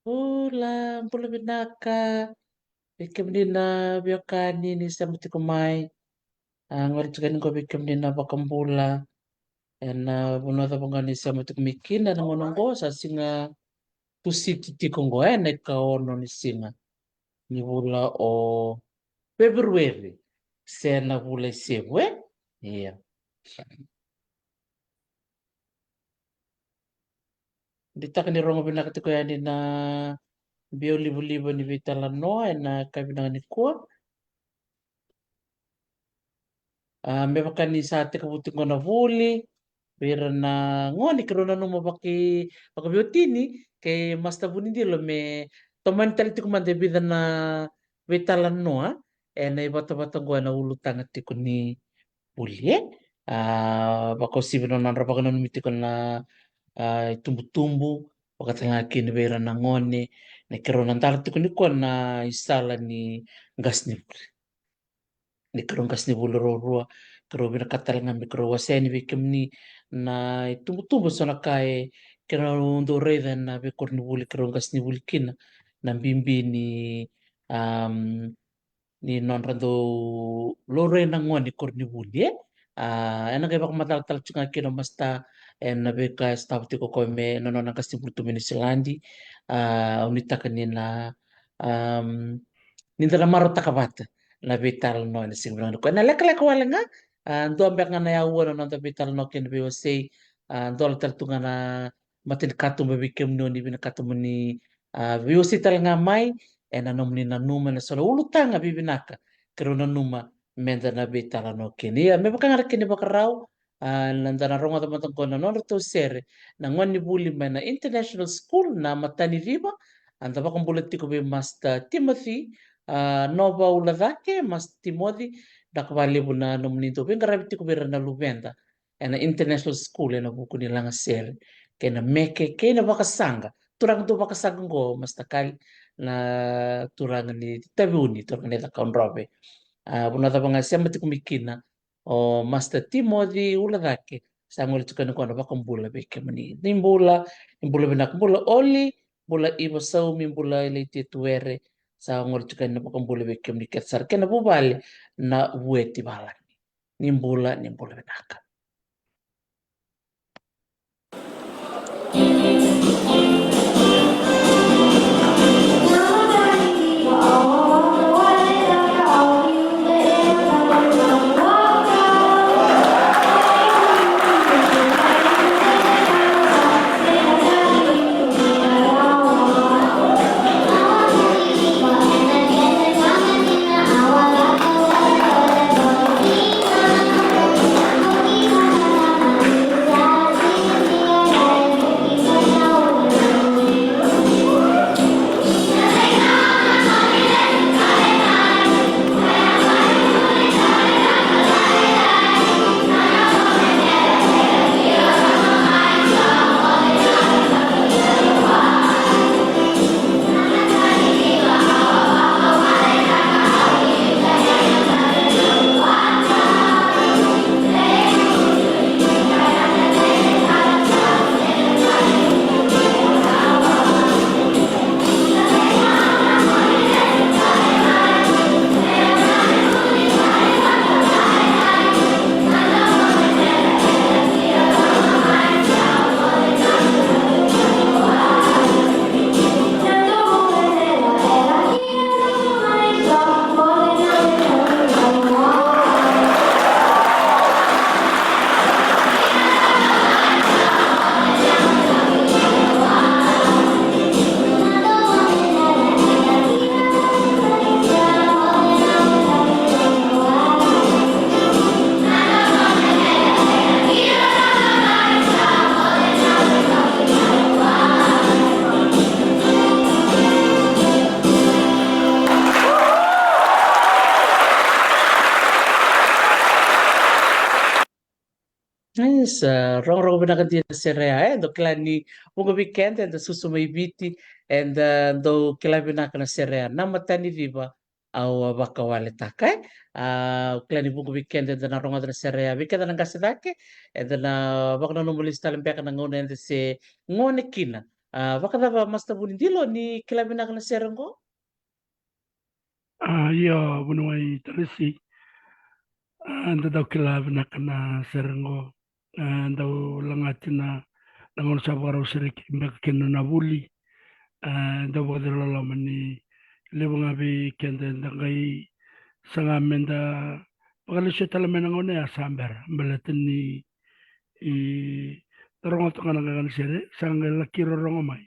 Mbola binaka ikimnina vyakani ni samutikumai ngoritsukani ko vikimnina vakambula ena bunota bongani samutikumikina na ngonongosa singa tusiti tikongo ena ikaono ni singa ni bula o February sena bula isebwe iya ditaka ni rongo binaka tiko yani na bio libu-libu ni vitala noa ena kabinanga ni kuwa me bakani sa te kabutingo na vuli pero na ngoni karo na numa baki biotini kay mas tabuni dilo me toman tali tiku man vida na vetalan noa na ibata-bata gua na ulu tanga tiku ni bulie bako sibino na baka na numiti ko na tumbu-tumbu bakatanga kini vera na ngoni na karo na tala tiku ni ko na isala ni gas ni ni karong gas ni bulo rua karo bina katal ngambi karo waseni bikim ni na tumbu-tumbu so na kai kero ndo reda na bekor ni buli karo gas ni buli kina na bimbi um, ni non rando lore na ngoni kor ni buli ena kay baka matal-tal tsunga kino basta na beka staff tiko ko me no na gas ni buli tumini silandi unita kanina um, ninda na maro takabata na vital no na singrano ko na leka wala nga ando ambek nga na yawo no na vital no ken be say ando tal tunga na matin katum be bikem no ni bina katum ni VOC tal nga mai na nom ni na numa na solo ulutanga bibinaka kero na numa menda na vital no ken ya me baka nga ken bakarau nanda na ronga tamatang ko na no to sere na ngoni buli na international school na matani riba anda baka bulat ko be master Timothy nova ulavake mas Timothy dakvali buna nominito ben garabiti ko bera na lubenda ena international school ena buku ni langa sere kena meke kena bakasanga turang tu bakasanga go mas takal na turang ni tabuni turang ni takon robe buna tabanga sema tikumikina o Master Timothy ulavake sangol tukana ko na bakambula beke mani nimbula benak oli bula iba sau mimbula ile tuere sa ngor tukan na pakambula bekem ni ketsar kena bubale na bueti balan nimbula benaka Nice. Rong binakati na serea do klani bunga weekend and susumay biti and do kila binaka na serea na matani viva au baka wale takai klani bunga weekend and na ronga na serea weekend na gasidake and na baka na numulis talim peka na ngone and se ngone kina Vakadava Master Bunindilo ni kilabi na serengo. Iyo bunaway talisi anda daw kilab na kana serengo daw langati na nangon sa baraw sirik imbak kinu na buli daw badalo laman ni libo nga bi kende dangay sanga menda pagalisyo talaman nangon ya samber balatin ni i tarongo to kana kan sere sanga lakiro rongo mai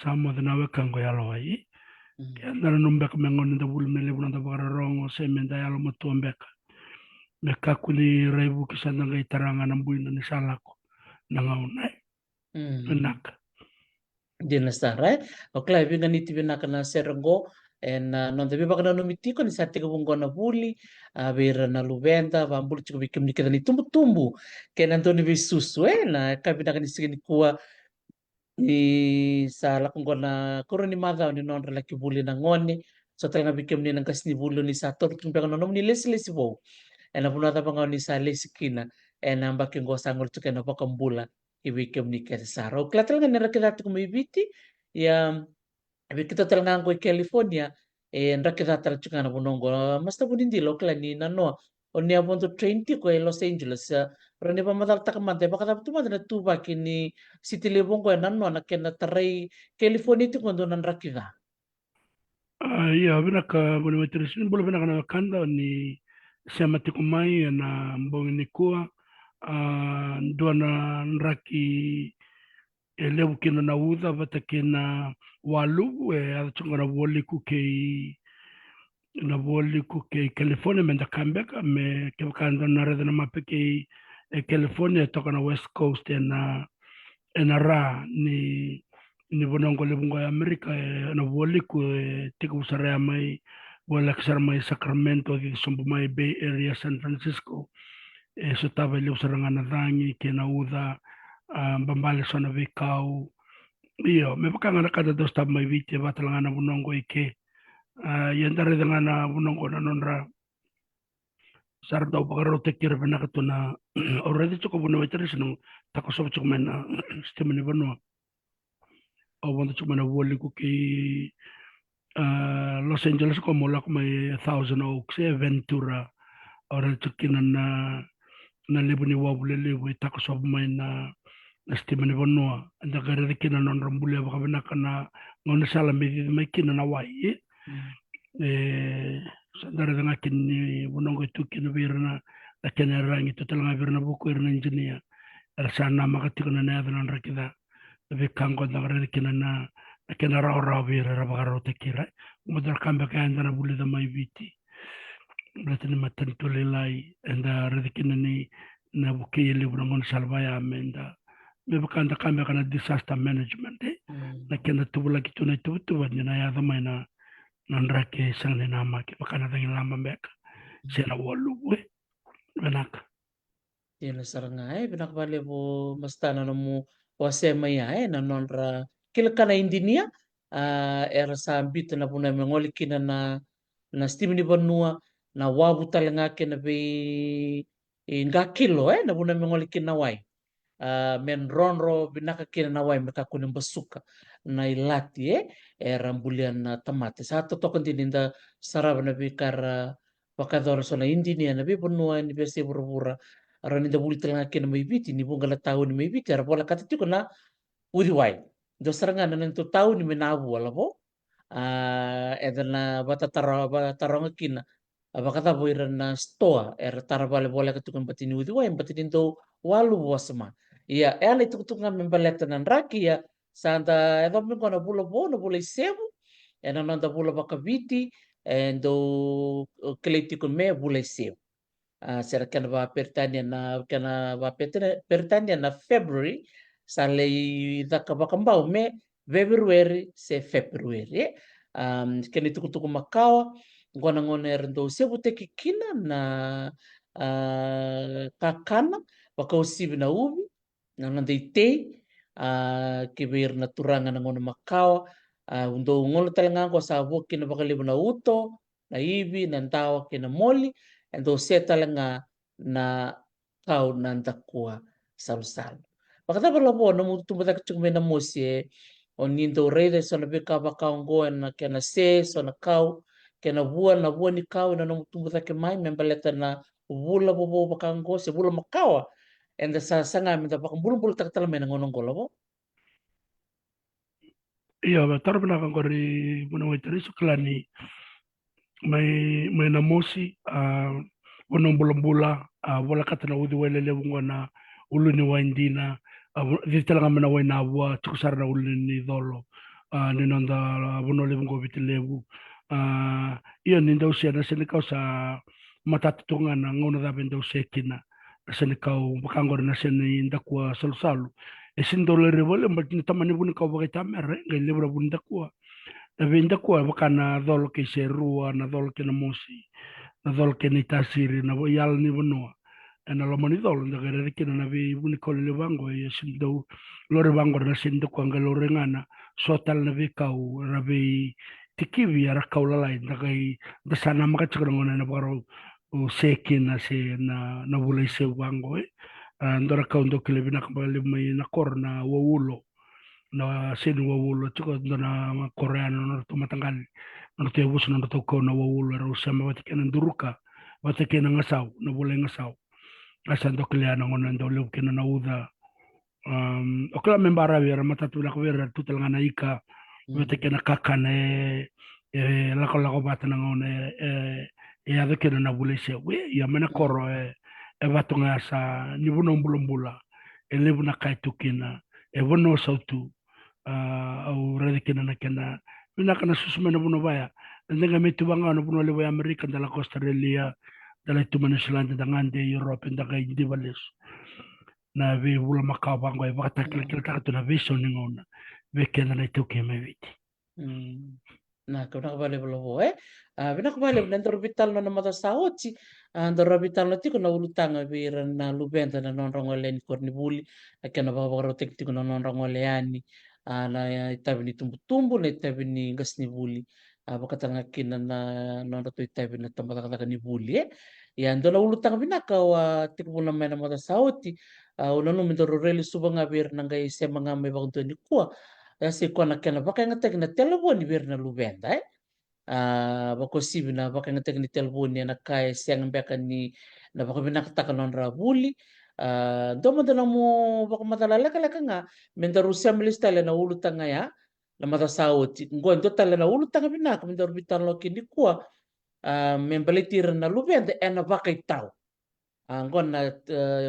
samo na wekango yalawai kaya numbek mengon da bulu mele buna da bara rongo se menda yalo mutuambek Mekakuli rebu kisana ngai taranga na buina ni salako na ngaunai. Enak. Dinasara, okla binga niti binaka na serengo en non devi bakana no mitiko ni sate kabungo na buli avera na luvenda vambuli chiko bikim ni ni tumbu tumbu kena ntoni visusu na kabinaka ni sigini kuwa ni sa lakungo na kuro ni madha ni non laki buli na ngoni so tanga bikim ni nangkas ni bulu ni sa tor tumbi no ni lesi bo en apuna ta panga ni sa lesi kina en ambaki ngo sangol chuke na pakambula ibikim ni kesa saro okla tanga ni rakidatu kumibiti ya kita talanga ko California rakidata chukana bunongo masta bunindilo kla ni nano oni abonto 20 ko Los Angeles rani pa madal takamante baka tu madana tuba kini city lebongo nano na kena tarai California tu kondo nan rakida. Iya bina ka buni matirisin bulu bina kana kanda ni sema tikumai na mbongi ni kuwa dua na nraki lebu kina na uda bata kina walu ada chunga na woli ku ke California menda kambeka me ke kanda na reda na mape ke California toka na West Coast na ra ni bonongo lebungo ya Amerika na woli ku tika usara mai wala kisar mai Sacramento di sombo mai Bay Area San Francisco so tava le usara ngana dangi ke na uda mbambale sona vikau iyo me pakanga na kada dos tab mai vite batalanga na bonongo ike yandare ngana bonongo na nonra sarda bagaro tekir bena katuna already choko bono veteris no takoso choko mena stemene bono o bono choko mena woli ku ki Los Angeles ko mola ko may Thousand Oaks Ventura ora chokina na lebuni wabule lebu takoso may na stemene bono anda gare kina non rambule baka bena kana ngona sala may kina na wai sandara nga kini bunongo itu kini birna la kena rangi to talanga birna buku irna engineer rasana makati kuna na yadana rakida tapi kango da rere kina na kena raw raw bira rabagaro te kira umudar kamba ka andana buli da mai viti blatini matan tulilai enda rere kina ni na buki yeli bunongo salvaya amenda me bakanda kamba kana disaster management na kena tubula kituna tubu ni na yadama na nandrake sangne nama ke pakana dangin lama meka sena wolu we benak Yun saranga binak bale bo mastana no mo wase maya na nonra kilkana indinia era sambit na puna mengoli kina na steam ni banua na wabu talanga kena be nga kilo na puna mengoli kina wai men ronro binaka kina na wai meka kuning basuka na ilati era bulian na tamate satu tokon dininda sarab na bikara wakador sona indinia na bi banua ni bese bura arani da buli tanga kena mai biti ni bunga la tahu ni mai biti ara pola kata tiko na uri wai do saranga na nento tahu ni menabu wala bo edana bata taronga kina abakata bo ira na stoa era tara bale bola katukan patini uri wai patini do walu wasma ia ela itu kutunga membaleta nan raki ya santa edo mingo na bula bo na bula isebu ena nanda bula bakabiti endo keleti kun me bula isebu sera kana va pertania na February sa lei daka bakambau me February se February kani tuku makawa ngona ngona erndo sebu te kikina na kakana wakausibi na ubi na nandei tei kibir na turanga na ngona makawa undo ngolo talanga ko sa kina bakalibu na uto na ibi na ntawa kina moli endo setalanga na kau nanda kuwa sal-sal. Makata pala po, no tumata kuchuk me na mosie, o nindo reide so na beka baka ngo na kena se so na kau kena vua na vua ni kau na no tumbu take mai membaleta na vula bobo baka ngo se vula makawa and the sanga me da baka bulu tak tala mena ngono ngola bo. Iya, tarbana kan kori muna wai tari suklani mai na mosi wana mbula wala katana udi wele le na ulu ni waindina di talanga mena wai na wa tukusara na ulu ni dolo ni nanda wono le bungo biti lebu iya ni ndau sia na sene kau sa matatu tunga na ngona da bendo sekina na sene kau bakangor na sene ndakwa salu salu e sindo le revole mbati tamani buni kau bagai tamere ngai lebra buni ndakwa na vinda kwa wakana dolo ke serua na dolo ke na mosi na dolo ke ni tasiri na yal ni bonoa na lo mani dolo na gare ke na vi buni ko le bango e sindo lore bango na sindo kwa ngalo ngana sotal na vi kau na vi tikivi ara kau la lai na kai da sana maka chikro ngona na baro o seki na se na bule se bango ndora kau ndo kile bina kabali mai na korna waulo na sini wawulo chiko na koreano na to matangal na to yebus na to ko na wawulo ro sama wati kana nduruka wati kana ngasau na bule ngasau asa ndo kliana ngona ndo lu kana na uda okla membara vera matatu la ko vera tutel ngana ika wati kana kakane la ko bata na ngona ya de kana na bule se we ya mana koro e watu ngasa ni buno mbulumbula e lebu na kaitukina e bono sautu au redi kena na kena mina kana susumena buno baya ndenga metu banga no buno lewa Amerika dalla Costa Australia dalla tu New Zealand ngande Europe ndaga indi vales na ve bula maka bango e bata kile kile takatu na vision ngona ve kena na tu keme viti na kuna vale bolo bina kubale bina ndoro vital na mata saoti ndoro vital na tiko na ulutanga vira na lubenda na nonrongo le ni korni buli akena baba baro tek tiko na nonrongo le ani na itabi ni tumbu na itabi ni gas ni buli bakatanga kina na nonro to itabi na tambata kata ni buli ya ndoro ulutanga bina ka tiko bula mena mata saoti unanu mindoro reli subanga vira na ngai semanga me bagunto ni kuwa se kona kena baka ngatek na telefoni bir na lubenda bako sibi na baka ngatek ni telefoni na kai siang beka ni na baka binakata non rabuli domo dala mo baka matala leka leka nga menda rusia melista le na ulu tanga ya na mata sauti ngo ndo tala na ulu tanga binaka menda rubitan lo kini kuwa membalitir na lubenda ena baka itau ngo na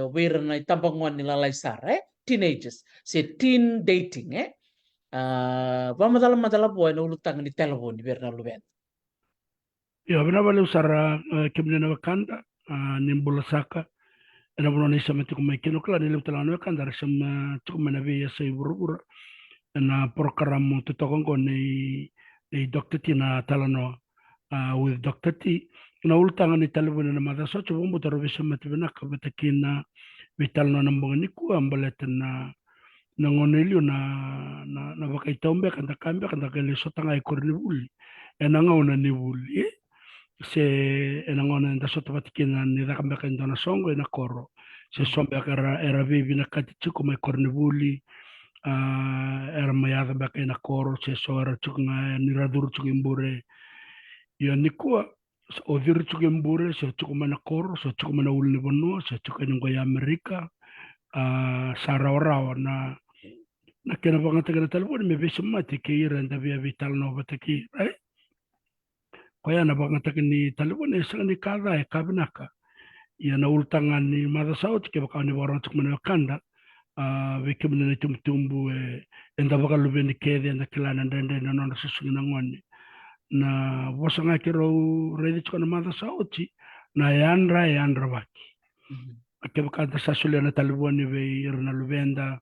wir na itambangwan ni lalai sar teenagers se teen dating madala boy na ulutang ni telefon di berna luben. ya bina vale usara kemne na wakanda nimbula saka ena buno ni sama tiku mai kino kala ni lutala na wakanda sama tiku mana vi ya sai burubura na program to tokongo ni Dr. T na talano with Dr. T na ultanga ni telefon na mada so chubo mbo taro bisa matibina kabatakina vital no nambong ni ku ambaleta na ngonelio na bakaitombe kanta kambe kanta kele sotanga ikorni buli ena ngona ni buli se ena ngona nda soto batikina ni da kambe kanta na songo ena koro se sombe akara era bibi na kati chuko mai korni buli era mayada baka ena koro se so era chukunga ni raduru chukimbure yo nikua o viru chukimbure se chuko mana koro se chuko mana uli bono se chuko ni ngoya Amerika sarawa na kena banga tegana telefoni me besi mati ke ira nda via vital no bataki right ko ya na banga tegani telefoni sangani kada e kabinaka ya na ultanga ni mada sauti ke baka ni boron tuk mana kanda ve ke mena tumtumbu enda baka lubeni kede enda kilana ndende na nona susungina ngoni na bosanga kiro redi chukana mada sauti na yandra baki ke baka da sasuli na telefoni ve ira na lubenda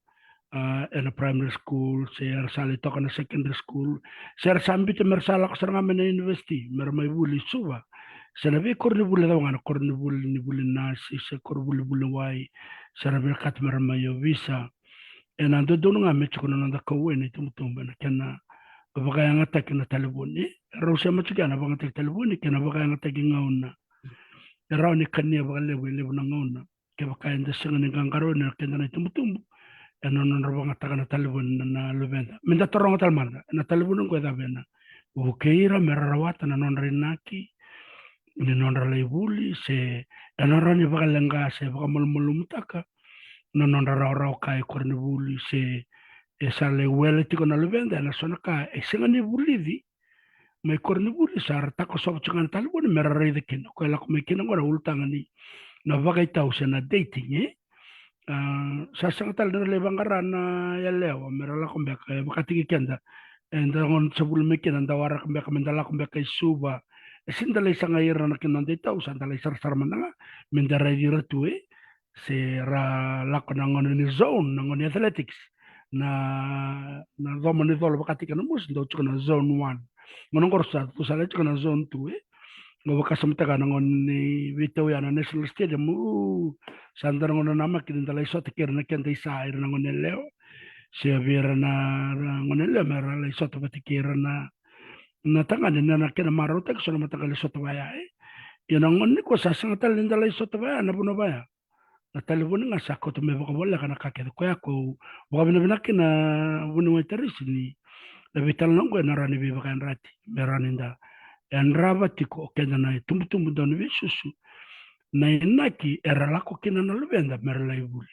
in a primary school, ser sali toka na secondary school, ser sambi te mersala ko saranga mena university, mer may buli suba. Ser nabi korni buli daw nga korni buli ni buli nasi, ser korni buli wai, ser nabi kat mer mayo visa. En ando dono nga mecho kono nanda kawen ito mutumba na kena babagay nga tak na telefoni. Rausa macho kena babagay tak telefoni kena babagay nga tak ngauna. Raw ni kanya babagay lewe na ngauna. Kaya bakay nda singa ni gangaro na kena na ito mutumba. non robanga taka na talibun na lubenda minda toronga talmanda na talibun ko da bena ukeira merarawata na non rinaki ni non ralaibuli se non ni bagalenga se bagamulmulumtaka na non rarawraw kai kornibuli se esa le wele tiko na lubenda na sonaka esenga ni bulidi mai kornibuli sar tako sob chungan talibun merarai de kin ko la ko me kin ngora ultanga ni na bagai tau se na dating sasang tal na lebangara na yalewa merala kumbeka bakatigi kenda enda ngon sebul mekin anda wara kumbeka mendala kumbeka suba sindala isanga ira na kinanda tau sandala isar sar mananga mendara dira tuwe se ra lakona ngon ni zone ngon athletics na doma ni dolo bakati kana mus ndo chukana zone 1 ngono gorsa tu sala chukana zone 2 ngo bakasamta kana ngon ni wito ya na national stadium sandar ngono nama kidin talay so tikir na kenta isa ira na ngon leo si avira na ngon leo mera lay so tikir na tangan na kena marotek so na matagal so baya yun ang ngon ni ko sasang talin talay so baya na puno baya na talibon nga sa ko tume baka wala kana kakit ko ako wala binabinakin na buno itaris ni nabital nang ko na rani bibakan rati meraninda en rabati ko kenda na tumtumbu don visusu na inaki era lako kina na lubenda merla ibuli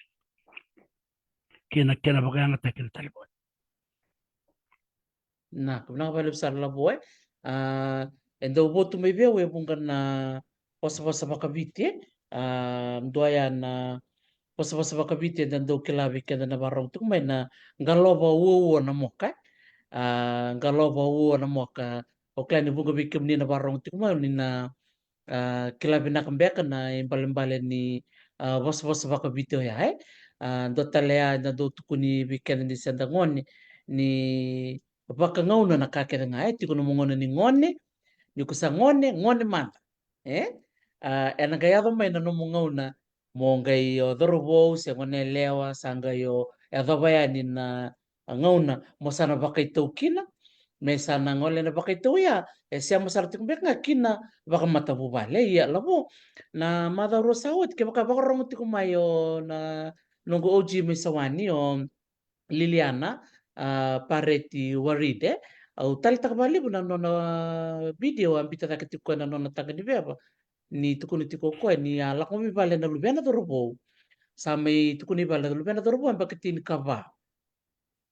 kina bagayang atakil talibon na kuna pala besar la boy endo botu may biya we bunga na pasa makabiti mdoya na pasa makabiti dan do kilabi kenda na barong tung may na galoba uwo na moka galoba uwo na moka o klani bunga bikim ni na barong tung may ni na kilabi na kambeka na imbalimbali ni pasa makabiti o ya do talea na do tukuni bikin ni sandangoni ni baka ngauna na kakere nga tiko no mongona ni ngone ni kusa ngone manda ena gayado mai na no mongauna mongai o dorobo se ngone lewa sanga yo adobaya ni na ngauna mosana baka itokina me sana ngole na baka itoya sia masar tik beka kina baka matabu bale ya labo na mada rosawat ke baka rongo tiko mayo na nongo oji mesawani o Liliana Pareti Waride au tali takabali bu na nona video ambita takatiko na nona takani beba ni tukuni tiko ko ni ala komi bale na lubena dorobo samai tukuni bale na lubena dorobo ambakitini kava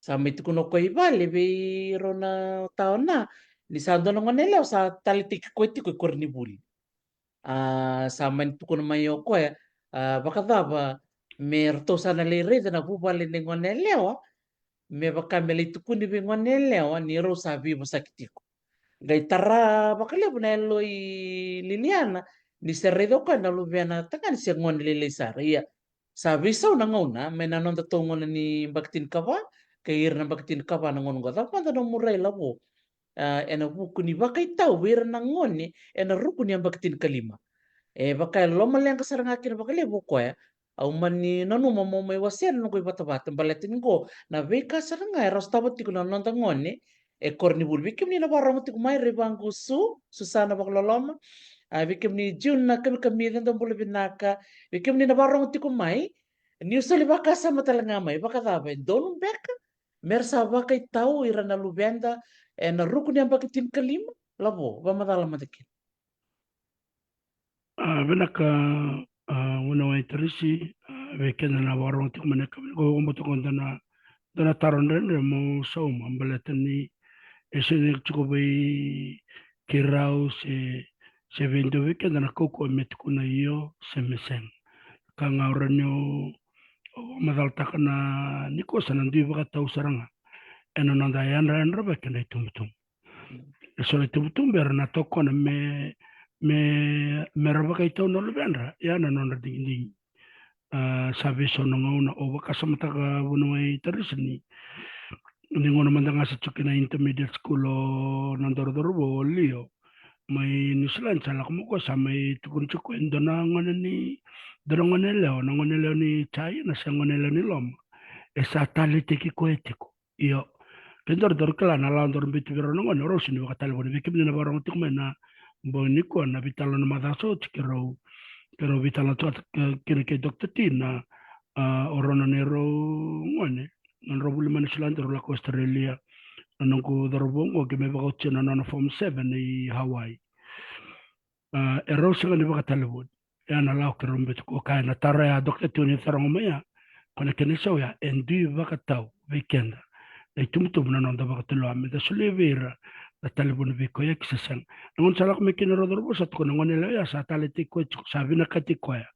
samai tukuno ko ibale be rona taona ni sando na ngonela sa tali tiki ko korni buli samai tukuno mayo ko bakadaba merto sana le rede na bubale ni ngonelewa me baka mele tukuni be ngonelewa ni ro sabi masakitiko gai tara bakale buna loi Liliana ni serredo ka na lubiana takan si ngon lele saria sabi sa na ngona me na nonda to ngona ni baktin kaba kay na baktin kaba na ngon gota pa no murai labo ena buku ni bakai tau wir na ngoni ena ruku ni baktin kalima baka lo maleng kasarang akin bakale buko au mani nanu mamo mai wasian no ko bata balatin ko na beka saranga ros tabat ko non tangone korni bul bikim ni na barang ti kumai rebangu susana bakloloma bikim ni jun na kami dan bulu binaka bikim ni na barang ti kumai ni usali baka sama talanga mai baka tabe don beka mersa baka tau irana lubenda na rukun yang baka tin kalima labo ba madala madakin benaka una wa interesi wekenda na warong tik maneka go mo to kondana dana taron den mo so mambalatani ese chuko bai kirao se vendo wekenda na koko metkuna yo semesen kanga oranyo madal takana niko sanandi baka tau saranga eno nanda yandra yandra bekenda tumtum eso le tumtum berna tokona me raba kai tau no lebendra ya na no ding sabi so no ngona o baka samata ka buno mai tarisni ni ngona mandanga sa chukina intermediate school o nandor bo lio mai nuslan sala ko sa mai tukun chuku indona ngona ni dorongone leo ni chai na sangone leo ni lom esa talite ki ko etiko yo kendor kala na la ndor bitu biro ngona ro sini wakatale bo bikim na barong tukmena boniko na vitalo na madaso tikero pero vitalo to kene ke doktor tina orona nero ngone nrobu lima ni Silanda rola ko Australia nongo dorobongo ke me bago tena na form 7 i Hawaii ero singa ni baga telefon ya na lao ke rombe ko ka na tara ya dokter tu ni tara ngomaya kona kene so ya endi baga tau weekend e tumtum na nonda baga telo ame da sulevera da telefon vi ko yak sesen ngon sala ko me kene ro dorbo sat ko ngone le ya sa tale ti ko sabina kati ko ya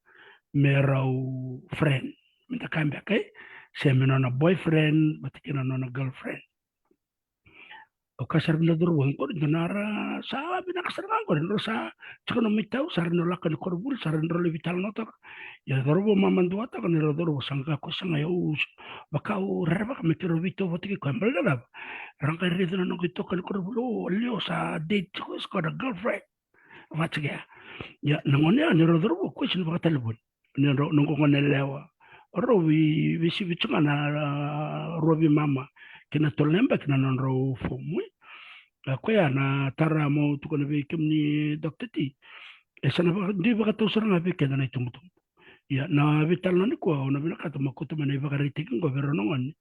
me rau friend minta kambia kai se me nona boyfriend batikina nona girlfriend o kasar bina durwang ko donara sa bina kasar ko ro sa chikono mitau sar no lakan korbul sar no le vital noto ya dorbo mamandu ata kan ro dorbo sanga ko sanga yo bakau reba ka metero vito votiki ko mbel da rangka ri no ko kan korbul leo sa date ko sko da girlfriend vatga ya nangone ni ro dorbo ko sin ba telefon ni ro no ko ne lewa ro vi si vichanga na robi mama kina tolemba kina non ro fomu ko ya na tara mo tu kono be kimni doktati e sana ba di ba to sara be kena na tumutum ya na vital no ko na bina ka to makuto mane ba kariti ko vero no ngon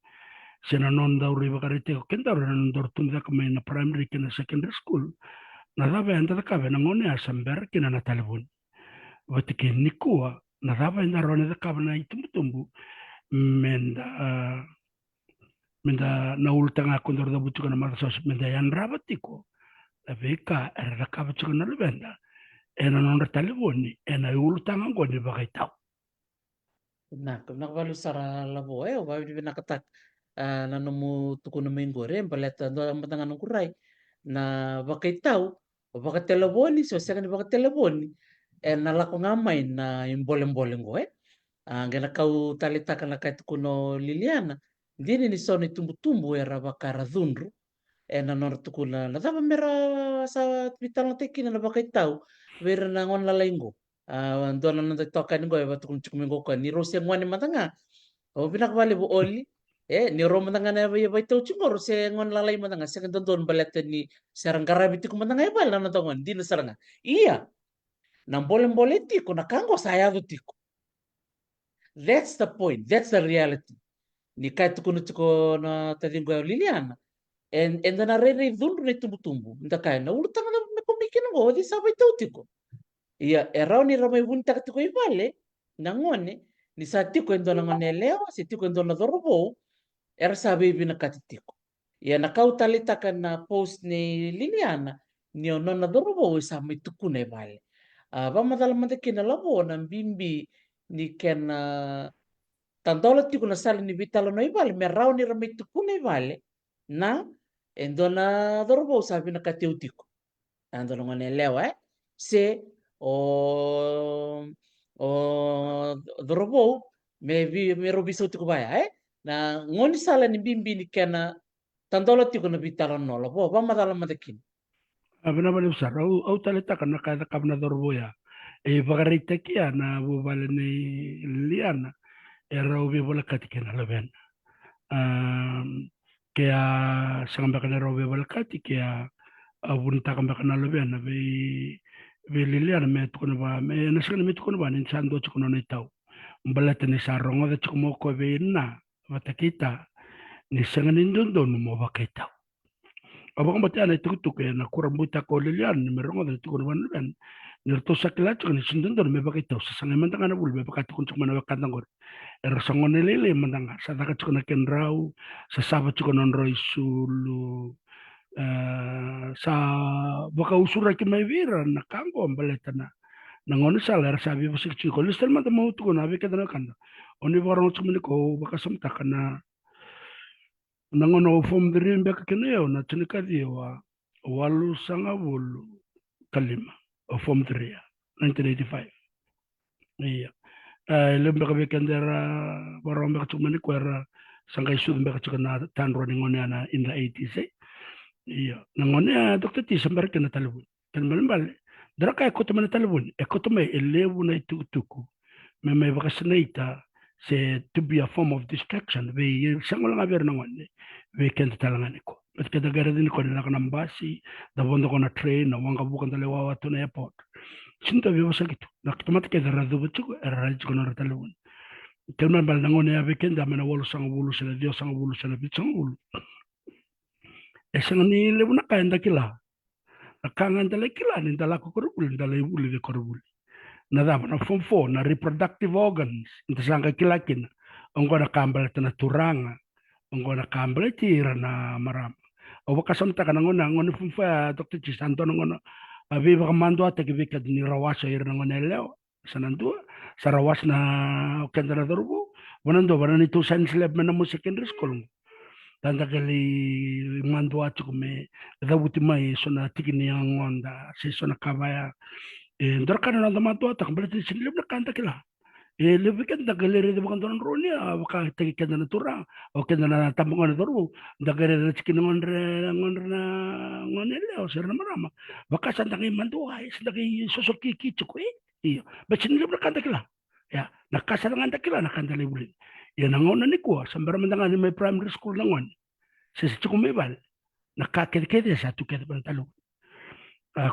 sena non da uri ba kariti ko kenda ro non dor tum da kama na primary kena secondary school na da ba anda ka be na ngone asamber kina na telefon watike nikua na da ba ina ro na ka na tumutum menda menda na ultanga kondor da butuka na marasa menda yan rabatiko veka era kava chukuna lubenda ena non telefoni ena ultanga ngoni bakaitau Na nakabalo sara labo o ba di nakatak nanomu tukuna mengore baleta do matanga nang kurai na bakaitau o bakateleboni so saka ni bakateleboni na lako ngamay na imboleng-boleng ko gana kau talita kana kay tukuno Liliana dini ni soni tumbu-tumbu era bakara dhunru na nor tukuna na tama mera sa vital na tekina na bakaitau vera na ngon lalaingo dona nanda toka ni goy batu kun chukumingo ko ni rose ngwani matanga o binak bali bo oli ni ro matanga na ba ito chungo rose ngon lalai matanga se kan don balete ni sarang garabiti ko matanga e bal na tongon di na saranga iya na boleh tiko na kango saya do tiko that's the point that's the reality ni kai tukunu tiko na tadingo Liliana and na re dundu na tumbu-tumbu nda kai na ulutanga na me pamikin ngo di sabay tiko iya erau ni ramai bunta katiko ibale nangone ni sa tiko endo nangone lewa si tiko endo na dorobo era sabi bina katitiko iya na kau talita na post ni Liliana ni ono na dorobo sa may tuku na ibale ba madala kina labo na bimbi ni kena tantola tiko na sali ni vitalo no ibale merau ni ramai tuku na ibale na endo na dorobo sabi na katiu tiko ando nangone lewa se o dorobo me robi so tiko baya na ngoni sala ni bimbi ni kena tandola tiko na bitala no lo bo ba madala madakin abana bale usar au talita kana ka kabna dorbo ya e bagarita kia na bu bale ni liana era ubi bola katikena leben kaya sangamba kana robe bola katikia abun takamba kana leben be liliana me tukuna ba me nasakana me tukuna ba ni sando tukuna na tau mbalata ni sarongo da tukumo ko be na watakita ni sangani ndondo mo bakaita abang bati ana tukutuk na kurang buta ko lilian ni merongo da tukuna ba ben nirto sakila tukuna sindondo me bakaita sa sangaman tanga na bulbe bakati kun tukuna bakatang ko erasongo ni lele mandanga sa taka tukuna kenrau sa saba tukuna nroi sulu sa baka usura ki may vira na kango ambaleta na nangoni sala sabi basik chiko listel man tamo tuko na be kadana kanda oni warong tsumini ko baka samta kana nangono form dirin beka keneo na tunika diwa walu sanga wulu kalima o form 3 1985 iya lembe ka bekendera warong beka tsumini ko era sanga isu beka tsukana tanro ngoni ana in the 80s iya nangone dokter ti sambar kena talibun kan malembal dara kay ko tamana talibun e ko tamay elewu na tuku me may bakasnaita se to be a form of distraction we sangol nga ber nangone we kenta talangani ko bet kada garadin ko na kana basi da bondo ko na train na wanga bukan tale wa to na airport sinta we wasa gitu na tomatik da radu butu raj ko na talibun kelman bal nangone ya weekend amena wolo sanga wulu sena dio sanga wulu sena bitsang wulu e sanga ni le una ka enda kila akanga ndale kila ni ndala ko korubul ndala ibuli de korubul na da na form 4 na reproductive organs inta sanga kila kina ongona kambal tana turanga ongona kambal tira na maram o bakason ta kana ngona ngona form 4 ya dr chisanto ngona abi ba mando ata ke bika ni rawasa ira ngona leo sanandu sarawas na kendra dorbu bonando banani tu science lab mena mo secondary school tanda kali mando atu me da buti mai sona tikini ngonda se sona kabaya ndor kana na mando ata kambal tin sin lab na kanta kila lebih kan da galeri de bukan tonon roni baka tegi kan na tura o kan na tambungan doru da galeri na cikin ngonre na ngonele o ser na marama baka sandangi mandu ay sandangi sosok kiki cukui iyo bacin lebih kan kila ya nakasar ngan kila nakanda lebuli ya nangona ni ko sambar mandangan ni may primary school nangon sa cukup mebal nakakede satu kede pantalu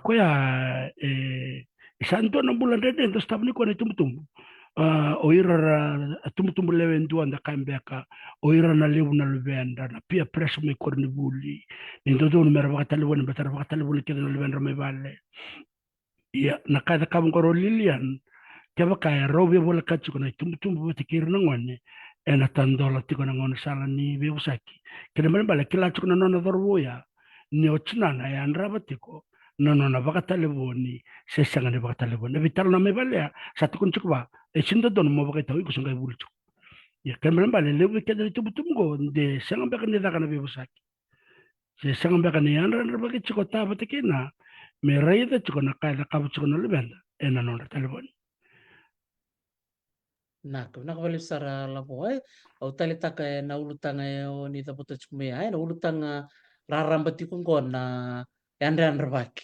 ko ya santo na bulan rede dos tabni ko ni tumtumbu oira tumtumbu lewen duan da kambeka oira na lewu na levenda na pia preso me korni buli nindo do numero bakata lewen batara bakata lewen kede na levenda me vale ya na kada kam goro lilian kaba kaya robe bola kachu na tumtumbu batikir na ngone ena tandola tiko na ngone sala ni be usaki kede mane bale kila chu na nona dorbo ya ni ochna na ya ndrabatiko nona bakata lewoni sesanga ne bakata lewoni vital na me vale satu kun chukba e sindo don mo bakata wi kusunga bulchu ya kemren bale lewu kede tumtumgo de sanga bakane da kana be usaki se sanga bakane ya ndrabatiko chiko ta batikina me raida chiko na kaya kabu chiko na lebenda ena nona telefoni Nak nakabalik sara labuhay o talitaka na ulutanga o ni taputo chumaya na ulutanga rarambati kung ko na yandan rabaki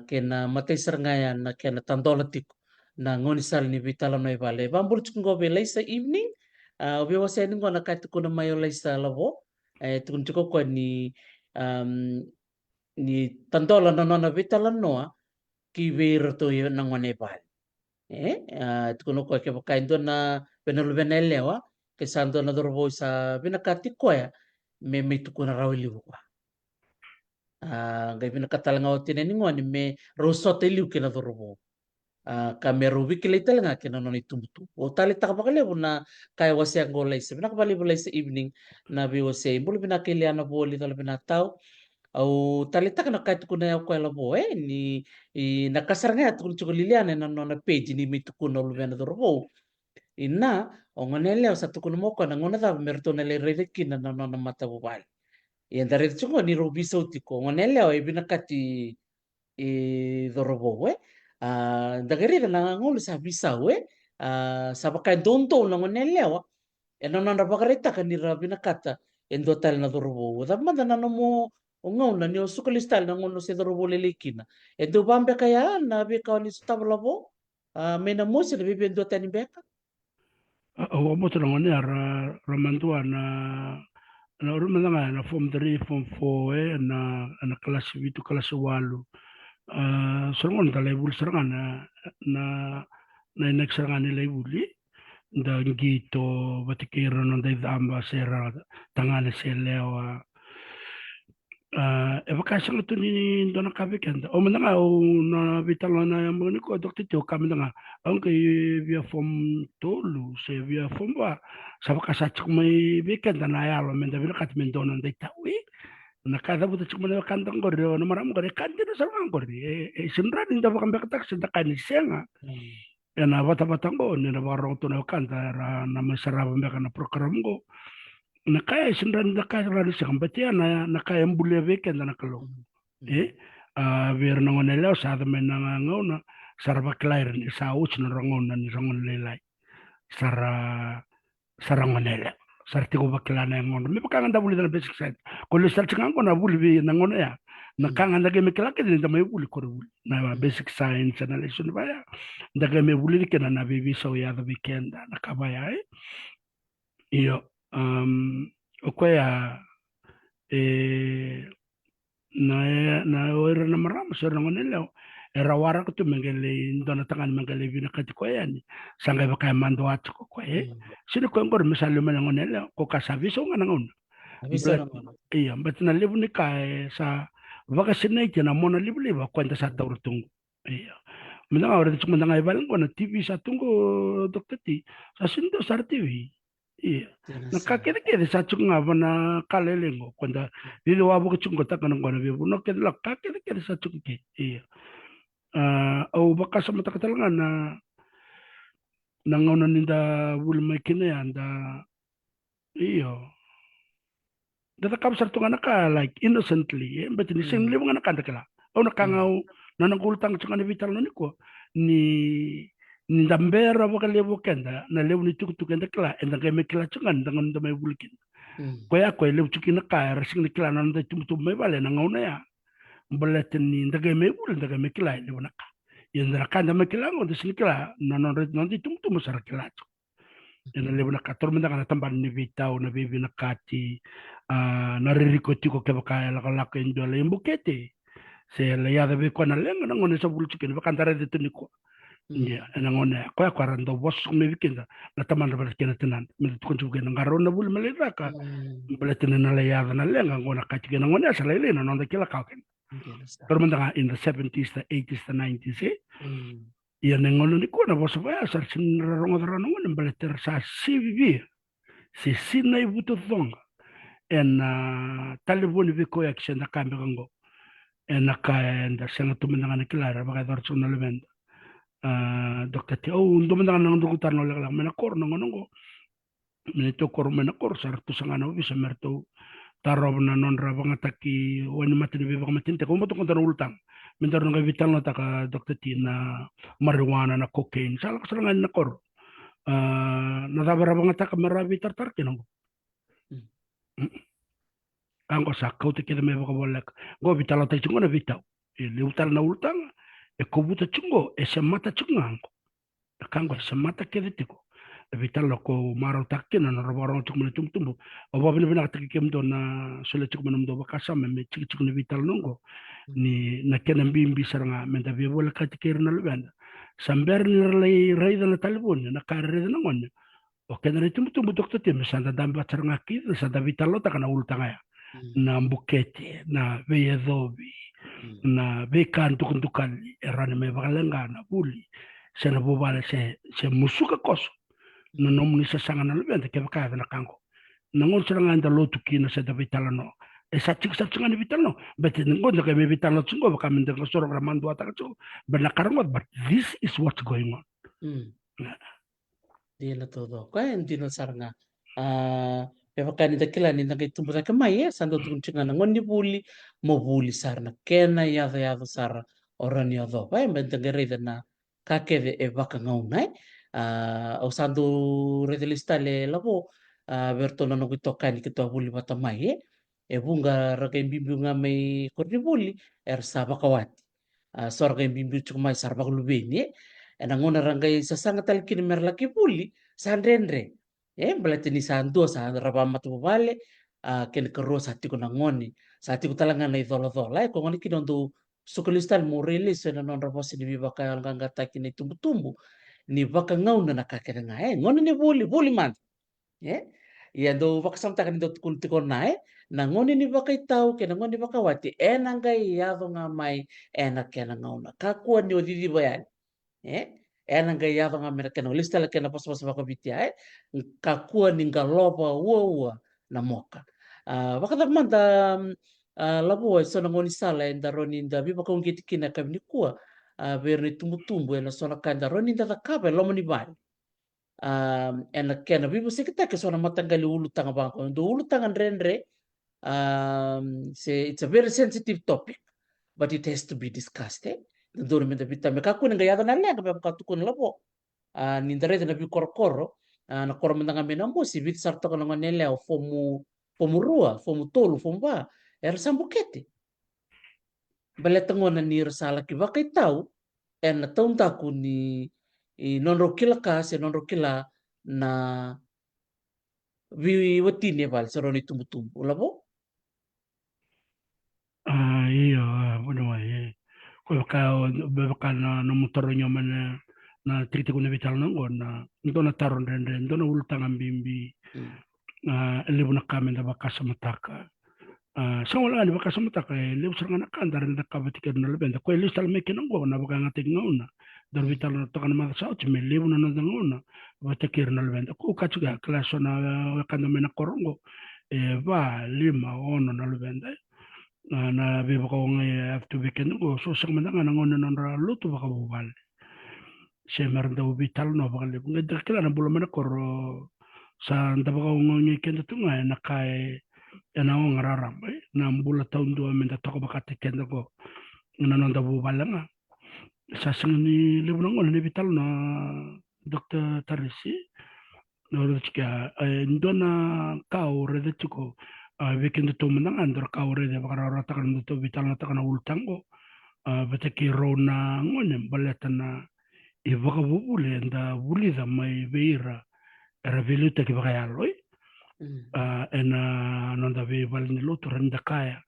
kena matay sarangaya na kena tandolatik na ngonisal ni vitala no ibale bambul chungo belay sa evening ubiwa sa ko na kahit ko na mayolay sa labo tukun chuko ko um, ni tandola na no na vitala no ki virto yo nang manebal tukuno ko ke pakain doon na penalbenelewa kesan doon na dorbo sa binakati ko ya may tukuna raw liw ko gay binakatal nga tinen ngo ni me rosote liw kina dorbo kamero wikilay talaga kina no itumutu o tali takapakali na kaya wasya golay sa binakabali bulay sa evening na biwasya bulu binakiliana boli tala binataw au talita kana kahit kuna ya kwa labo ni nakasar nga tukul tukul lilian na no na page ni mitukuna ulubena dorbo ina ongonele sa tukul mo ko ngona da merto na le redeki na no na mata bubal yan dari chungo ni robi sauti ko ongonele o ibinakati dorbo dagari na ngol sa bisa sa baka donto na ngonele no na bakarita kanira binakata endo tal na dorbo da manda na mo ngaw na niyo sukalistal na ngono se dorobo lelikina endo bambe kaya na be ka ni stabla bo may na mo sila bibendo tani beka o mo tana ngone ramantua na urumanga na form 3 form 4 na kelas itu kelas 8 sorongon ta lebul serangan na next serangan ni lebuli da gito batikira no dai damba sera tangane selewa evakasang ito ni Dona Kabikenda. O mana o na bitalo na yung mga ko doktor tiyo kami nga ang kay via form tolu se via form ba sa vakasat ko may weekend na yalo men da kat men donon day tawi nakada buta chuk mana kantang ko ro na maram ko re kanti na sa ko re sinra din da bakang bakatak sa kan senga na bata batang ko ni na baro to na kanta na masarap mbaka na program ko nakaya sinran nakaya rani sa kambatia nakaya mbule weekend na nakalo ver na ngone leo sa da men na ngona sarba klair ni sa uch na rangon na ni rangon lelai sara sarangone le sarti ko bakla na ngon me pakanga da buli na basic side ko le sar tsinga ngona buli bi na ngona ya nakanga ndage me kala ke da me buli ko buli na basic science na lesson ba ya ndage me buli ke na bibi so ya da weekend na kabaya iyo okwaya na oira na marama so na ngonelo era wara ko tu mengele ndona tangan mengele vina kati ko yani sanga ba kay mando at ko sino ko ngor misal mo nangon nela ko kasaviso nga nangon Bisa blet naman. iya bet na libu ni kay sa baka sinay na mo na libu libu kwenta sa tawrtung iya menang orang cuma menang ibal ko na TV sa tunggo dokter ti sa sindo sa TV iya Tinasa. nakakita sa chunga ba na kalelengo kwenda dili wabo ko chungo ta kanang kono bibu no kedla kakita sa chungi iya au baka sa mata katalangan na nangauna ninda wulmay kinaya da iyo data kapsar to naka like innocently but ni sing libu nga nakanda kala au nakangaw na nagultang sa kanang vital no ko ni ni dambera baka libu kenda na libu ni tuk kenda kala enda kay may kila tsungan dangan da may bulkin kaya ko libu tukin na kaya rasing ni kila na nda tumtum may bale nangauna ya balatin ni ndagay may bul ndagay may kila libu naka yan na kanda may kila ngo sing kila na nandi tumtum sa kila ena lebu na kator menda kana tamban ni vitao na bibi na kati na ririkoti ko keba kaya la kala ko indo la imbukete se la ya de ko na lenga na ngone sa bulchi ken bakan tare de tuniko ya na ngone ko ya kwarando bos me bikinda na taman na ken tenan me ko chu ken ngaro na bul mele ka bele tenan na la ya na lenga ngona kati ken ngone sa le na no de kila ka ken tor menda in the 70s the 80s the 90s ya nengono ni ko na bos ba sa sin rongo rongo ngone bele ter sa si vivir si sina ibuto thonga en talibuni viko ya kishenda kambi kango en nakaenda senga tumendanga kilara baka dorso na levenda dokta ti oh tumendanga nang dokutar no lagla mena kor no ngongo menito kor mena kor sartu sanga no bisa merto tarob na non rabanga taki wani matini bibaka matinte ko moto kontar ultang mentar no vital no taka dokta ti na marijuana na cocaine sala kasalangan na kor na rabanga taka marabi tartar kinong angko sa kau te keda me baka bolak go vitala ta chungo na vitau le utal na ultang ko buta chungo se mata chungo angko kango se mata keda tiko vitala ko maro takkina na roboro chungo na tumtumbu o bobne bina ta kem do na sole chungo na mdo baka sa me chiki chungo na vital nongo ni na kena mbimbi saranga me da be bolak ka tikir na lubanda samber ni rai rai na talbon na karre na ngon o kena ni tumtumbu doktor tim sanda damba saranga ki sanda vitalo ta kana ultanga ya na mbukete na veyedobi na vekantu kuntukali erane me bagalanga na buli sena bobale se musuka koso na nomni sa sanga na lubenda ke baka na kango na ngon seranga nda lotu kina sa da vitala no e sa tik sa tsunga ni vitala no but ngon da me vitala tsungo baka menda ko soro ramando atakacho bana karangot but this is what's going on Dila todo. Kaya hindi na saranga. Pepakan ita kila ni nagay tumbuta kamay sando tuncinga na ngoni buli mo buli sarna kena yada yada sara oran yado. Kaya mbenta gerida na kakeve e baka ngaunay. O sando redelista le labo berto na nagito kani kito buli batamay e bunga ragay bimbi nga may korni buli er sa bakawati. Sorga yung bimbi chukumay sarba kulubini nangona rangai sasanga talkini merlaki puli sandrendre balatini sando sa rabama tu vale ken kero sati ko nangoni sati ko talanga na idolo dola ko ngoni kinondo sukulistal mo release na non rabos ni baka nganga takini tumbu tumbu ni baka ngauna nakakena nga ngoni ni buli man eh ya do baka samta kan do kunti ko na nangoni ni baka itau ke nangoni baka wati nangai ya do nga mai enak kena ngauna kakua ni odidi bayan ena ga yava nga mera kena lista la kena pas pas baka bitia kakua ninga lopa ua na moka baka tak manta labo so na ngoni sala enda roni nda bi baka ungiti kina kam ni kua ber ni tumbu tumbu ena so na kanda roni nda ta kaba lomo ni bani ena kena bi busi kita ke so na matanggali ulu tanga bangko ndo ulu tanga rendre say it's a very sensitive topic but it has to be discussed dor menda bitame kakun nga yada na lenga be katukun labo nindarete na bi korokoro na koro menda ngame na musi bit sarto kono nganele o fomu rua fomu tolu fomu ba era sambukete baletangona ni sala ki bakai tau na taunta ku ni nonro kila ka se nonro kila na vi watine bal saroni tumbu tumbu labo iyo bueno baka na motor nyo man na titi ko na vital nango na ndo na taron rende ndo na ultang ambimbi libu na kami na baka sa mataka sa wala ni baka sa mataka libu sa nga nakanda rin na kabatikad na labenda ko ilis tal may kinanggo na baka nga tignauna dar vital na toka na mga sa may libu na nandanguna batikir na labenda ko kachuga klaso na kanda may na korongo ba lima ono na labenda na biba ko nga after weekend ko so sa mga nga nangon na nara luto baka bubal siya meron daw vital no baka libo nga dakila na bulo man ako sa ndaba ko nga kenda to nga nakay na ako ngararam na mbula taon do amin da to baka tikenda ko nanon da bubal nga sa sing ni libo nang ni vital na Dr. Tarisi no chika ndo na kao rede chiko weekend to menang andor kaure de bakara rata kan to vital na takana ultango beteki rona ngone baletana e baka bubule nda bulida mai beira era veluta ke baka yaloi ena nonda ve valni loto renda kaya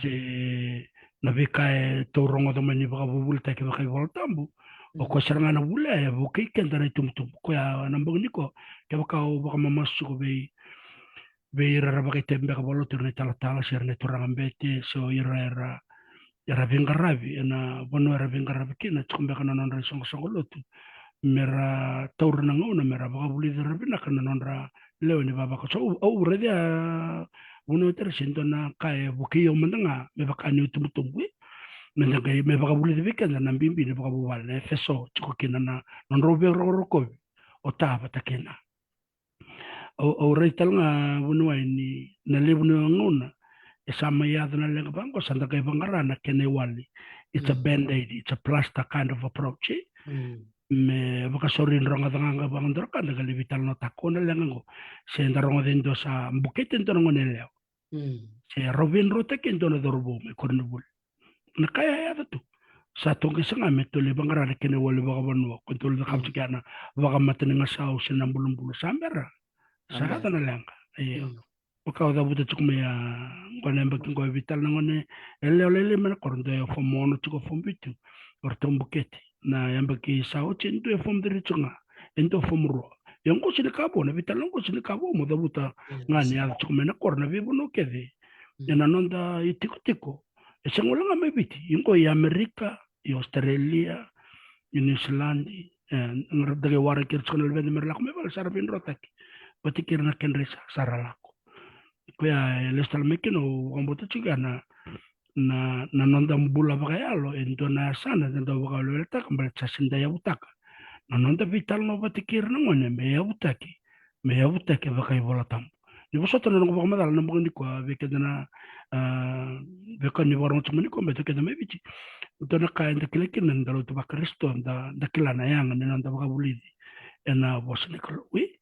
se na ve kaya to rongo do mani baka bubulta ke baka voltambu o ko seranga na bule ya bukai kenda na tumtum ko ya nambang niko ke baka mamasu ko beira baka tembe ka bolo turne tala serne turang ambete so ira vingaravi ena bono era vingaravi kina tkumbe kana non ra song lotu mera taur na ngona mera baka buli dera bina kana non ra leo ni baba ko so au redia uno ter sindo na kae buki yo mendanga me baka ni tumtumbu menga me baka buli de weekend na mbimbi ne baka buwal ne feso tsko kina na non robe roko o tava takena o reital nga bunua ini na lebu na ngona sama yada na lenga bango sanda kay bangarana kene wali it's a band-aid it's a plaster kind of approach me baka sorin ronga nga bang droka na galivital no takona lenga ngo se ndaronga dendo sa mbukete ndongo neleo se robin rote kendo na dorbo me kornubul na kaya yada tu sa tonga sanga meto le bangarana kene wali baka banwa kontrol da kaptikana baka matene nga sao sinambulumbulu sambera sarata na lenga iyo Pagka da buta chuk maya ngone bakin ko vital na ngone lele man koronto yo fo mono chuk fo bitu orto mbuketi na yamba ki sao chintu fo mdiri chunga ento fo muro yang ko sini kabo na vital ko sini kabo mo da buta ngani ya chuk mena korna vivo no kede yana nonda itiko tiko esengola nga mebiti ingo ya Amerika i Australia i New Zealand ngradage wara kir chukna lebe merla ko mebal sarabin rotaki batikir na kenresa saralako kaya lestal mekino wamboto chiga na nonda mbula bagayalo endona sana nda bagalo elta kambal chasinda ya butaka na nonda vital no batikir na ngone me ya butaki bakay volatam ni bosoto no ngoma madal na mbundi kwa vekedana vekon ni waron tumani ko meto kedame bichi dona kaya nda kilekin ndalo to bakristo nda kilana yang nonda bagabulidi ena bosnikolo wi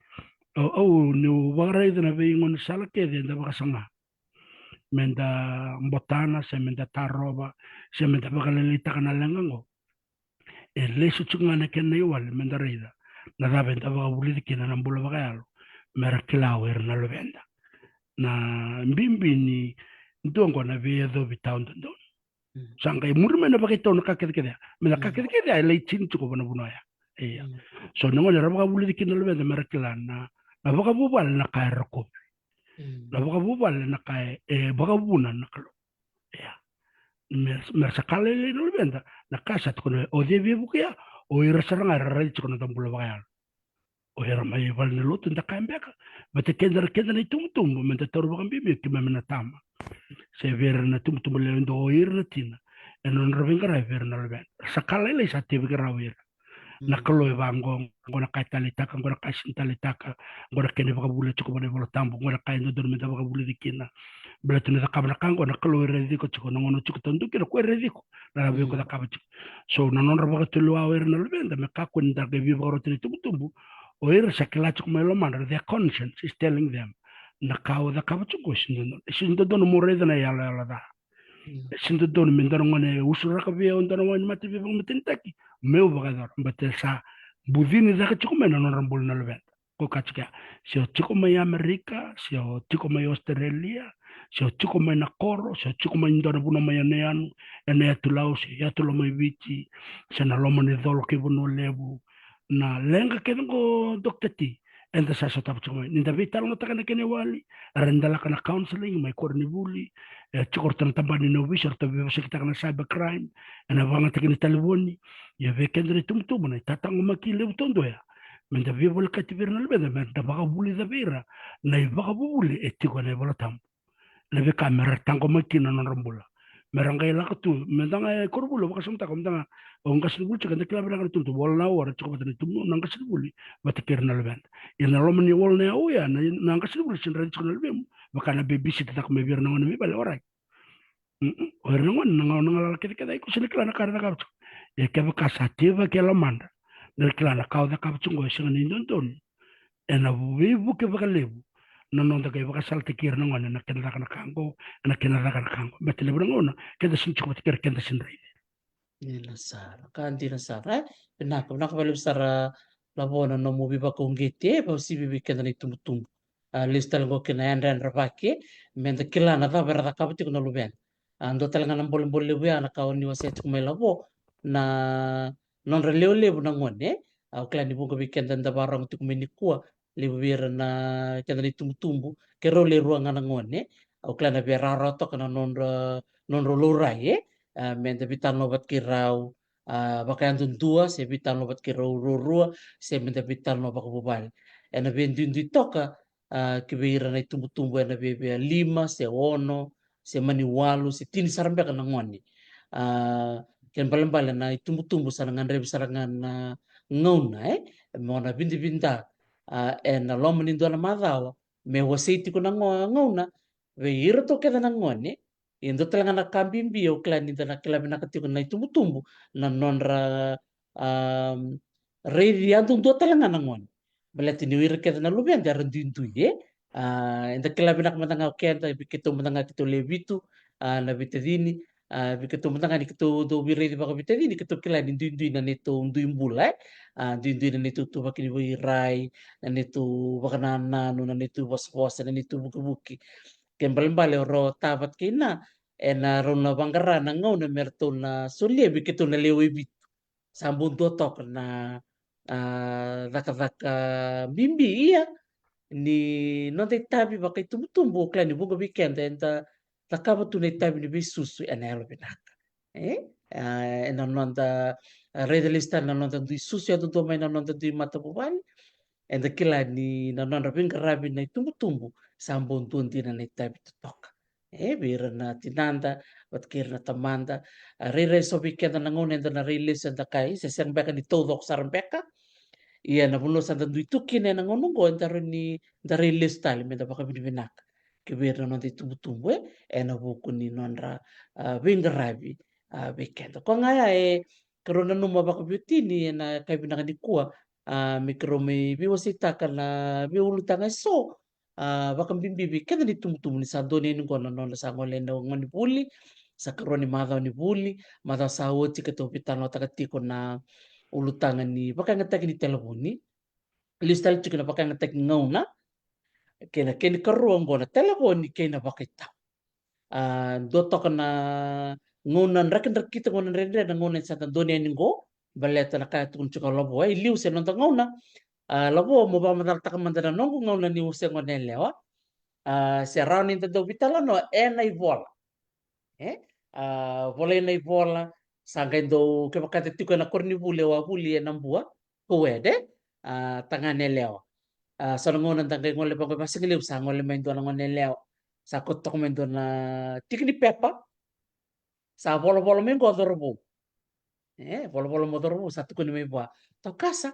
au ni warai na veingon sala ke de nda bakasanga menda mbotana se menda taroba se menda bakalelita kana lengango lesu chungana kenne wal menda reida na da benda bakabulidi kina na mbula bakayalo merakilao na lobenda na mbimbi ni ndongo na vedo bitaund ndo sanga murme na bakito na kakede mena kakede le chin chuko bana bunoya so nongo le bakabulidi kina lobenda merakilana na bakabubal na kairako na bakabubal na kai bakabuna na kalo mersakale le lobenda na kasa tkono o devi bukia o irasaranga rai tkono tambula bakayalo o era mai val ne lotu nda kambeka bate kender ni tumtum menta toru bakambi mi kimena tama se ver na tumtum le ndo o irna tina e non rovingara ver na leben sakala le sa tevi grawir na kalo e bango ngona kaitalitaka ngona kaisintalitaka ngona kene bakabule chiko bane vola tambo ngona kaindo dorme da bakabule dikina belat na kabna kango na kalo rediko chiko ngono chiko tonduki ko rediko na rabi ko da kabchi so na non robakatulu awer na leben da me kakun da ge vivo rotini tumtumbu o ir sakla chuk melo mandar their conscience is telling them na kawo da kabchu ko shindo don moreda na yala da shindo don mindar ngone usura ka be on don ngone mati be mtintaki meu bagador batel sa budini da chuk mena non rambul na leben ko kachka si chuk me Amerika si chuk me Australia se o tuko mai na koro, se o tuko mai ndona buna mai ane anu, ane atu lau se atu lo mai viti, se na loma ni dholo ke bunu lebu, na lenga ke ngo Dr. T, enda sa so tapu tuko mai, ninda vita longa taka na kene wali, renda kana counseling, mai kore ni vuli, tuko tana tambani no visa, rata viva se kita kana cybercrime, ena vanga taka ni telefoni, ia ve kendere tumutumu na tatanga maki lebu tondo ya, menda viva le kativira na lebeda, menda baka vuli da vera, na i baka vuli e tiko na ibola tamu. Lebe kamera tango makina non rambula meranga ila katu mendanga e korbula baka samta kamdanga onga sibul chika ndekla bela katu wala na wara chika batani tumu nanga sibuli batikir na leben ina lomni wala na uya nanga sibuli sin ran chika lebem baka na baby sit tak me bir nanga me bale orai ora nanga nanga kete kete ko sin kala na kara na kaptu e ke baka sativa ke la manda del kala na kauda kaptu ngo sin ni don ena vivu ke baka lebu no no da kai baka salte kir no ngana na kenda kana kango na kenda kana kango betle bro ngona kenda sin chukot kir kenda sin rei Nila sara kanti na sara penaka pala sara labona no mubi ba kongete ba si bibi kenda ni tumtum lista ngo kena anda rapake menda kilana da berda kapati kuna luben ando talanga na bolle bolle bu ana kawni waset kumai labo na non releo lebu na ngone au klani bunga bi kenda nda barang tu kumeni kuwa lebu bira na kenda ni tumtumbu kero le ruanga na ngone au klana bi rarato kana non rolorai menda bitan lobat kirau bakaian tuntua se bitan lobat kirau rurua se menda bitan lobat kububal ena bendundu toka kibira na tumbu-tumbu ena bebe lima se ono se maniwalu se tini sarambe kana ngoni ken balan na tumbu-tumbu sarangan rebi sarangan ngauna mona bindi-binda ena lomani ndona madhawa me wasiti kuna ngauna ve ira to keda na ngoni indo talanga na kambimbi o klani da na kilabi na katiko na tumbu-tumbu na nonra reiri antung do talanga na ngoni belati ni wira keda na lubian da rendindu ye inda kilabi na kamatanga keda bikito matanga kito lebitu na bitadini bikito matanga ni kito do wira di baka bitadini kito kilani ndindu na neto nduimbula ndindu na neto tu bakini wirai na neto baka nanu na neto was-was na neto buki-buki kembali oro tabat kina ena rona bangara na ngau na merto na sulia bikito na lewe bit sambung dotok na daka bimbi iya ni non te tabi baka tumbu klani buga weekend enta takaba tu na tabi ni bisusu ena elo binaka ena non da red lista na non da susu ya tu mai na non da mata bubani enda kila ni na non rabin karabi na tumbu sambung tundi na tabi toka bira na tinanda wat kir na tamanda rere so weekend na ngone na release enda kai se sen beka ni todo sarambeka ia na pulo sa tandu ituki na ngono go entaro ni dari listali me da baka binibinak ke ber na ti tumbu na buku ni nonra bingarabi weekend ko ngaya karona numa baka beauty ni na kai binaka ni kuwa mikro me biwasita kana biulutanga so baka bimbibi kada ni tumbu ni sandoni ni gona nona sa ngole na ngoni buli sa karoni madha ni buli madha sa woti ka to pitano takatiko na ulutanga ni baka ngatak ni telefoni listal chukina baka ngatak ngauna kena keni karuang gona telefoni kena baka ita dotok na ngunan rakin rakita ngunan rende na ngunan sa tandonia ningo baleta na kaya tukun chuka lobo liu se nonta ngauna lobo mo ba matar takamandana nongo ngauna ni use ngonelewa se rauni tado vitala no na vola vola na vola sangkai do ke bakate tuka na korni bule wa buli na mbua kuwede tangane leo sonongonan tangkai ngole pangko masing liu sa ngole mendo na ngone leo sa kotok mendo na tikni pepa sa bolo-bolo mengo adorbo bolo-bolo modorbo satu kuni mebua to kasa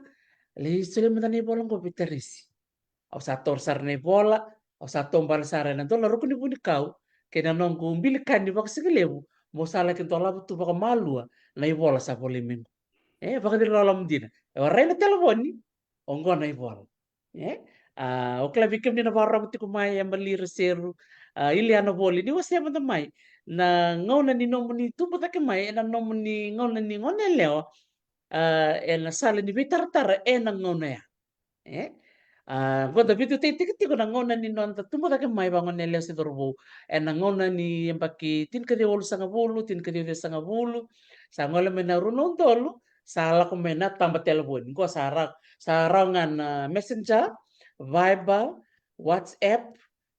le sule mendani bola ngo biterisi au sator sarne bola au satom bal sare na dola rukuni buni kau kena nongku mbili kandi bak sigelebu mo sala kin tola tu baka malua na bola sa bole mengo baka di lalam dina rena telefoni ongo na bola o kla bikem ni na barra buti kumai yang belir seru ili ano boli ni wasi apa mai na ngau na ni nomu ni tu buta mai na nomu ni ngau na ni ngone leo na sala ni bitar tar na ngau na ya Quando video ti ko nangona ni non tumbo ta ke mai bangon nele si dorbo nangona ni empaki tin ka de wol sanga bulu tin ka de sanga bulu sa ngola mena runon tolu sala ko mena tamba telepon ko sarang ngan messenger viber whatsapp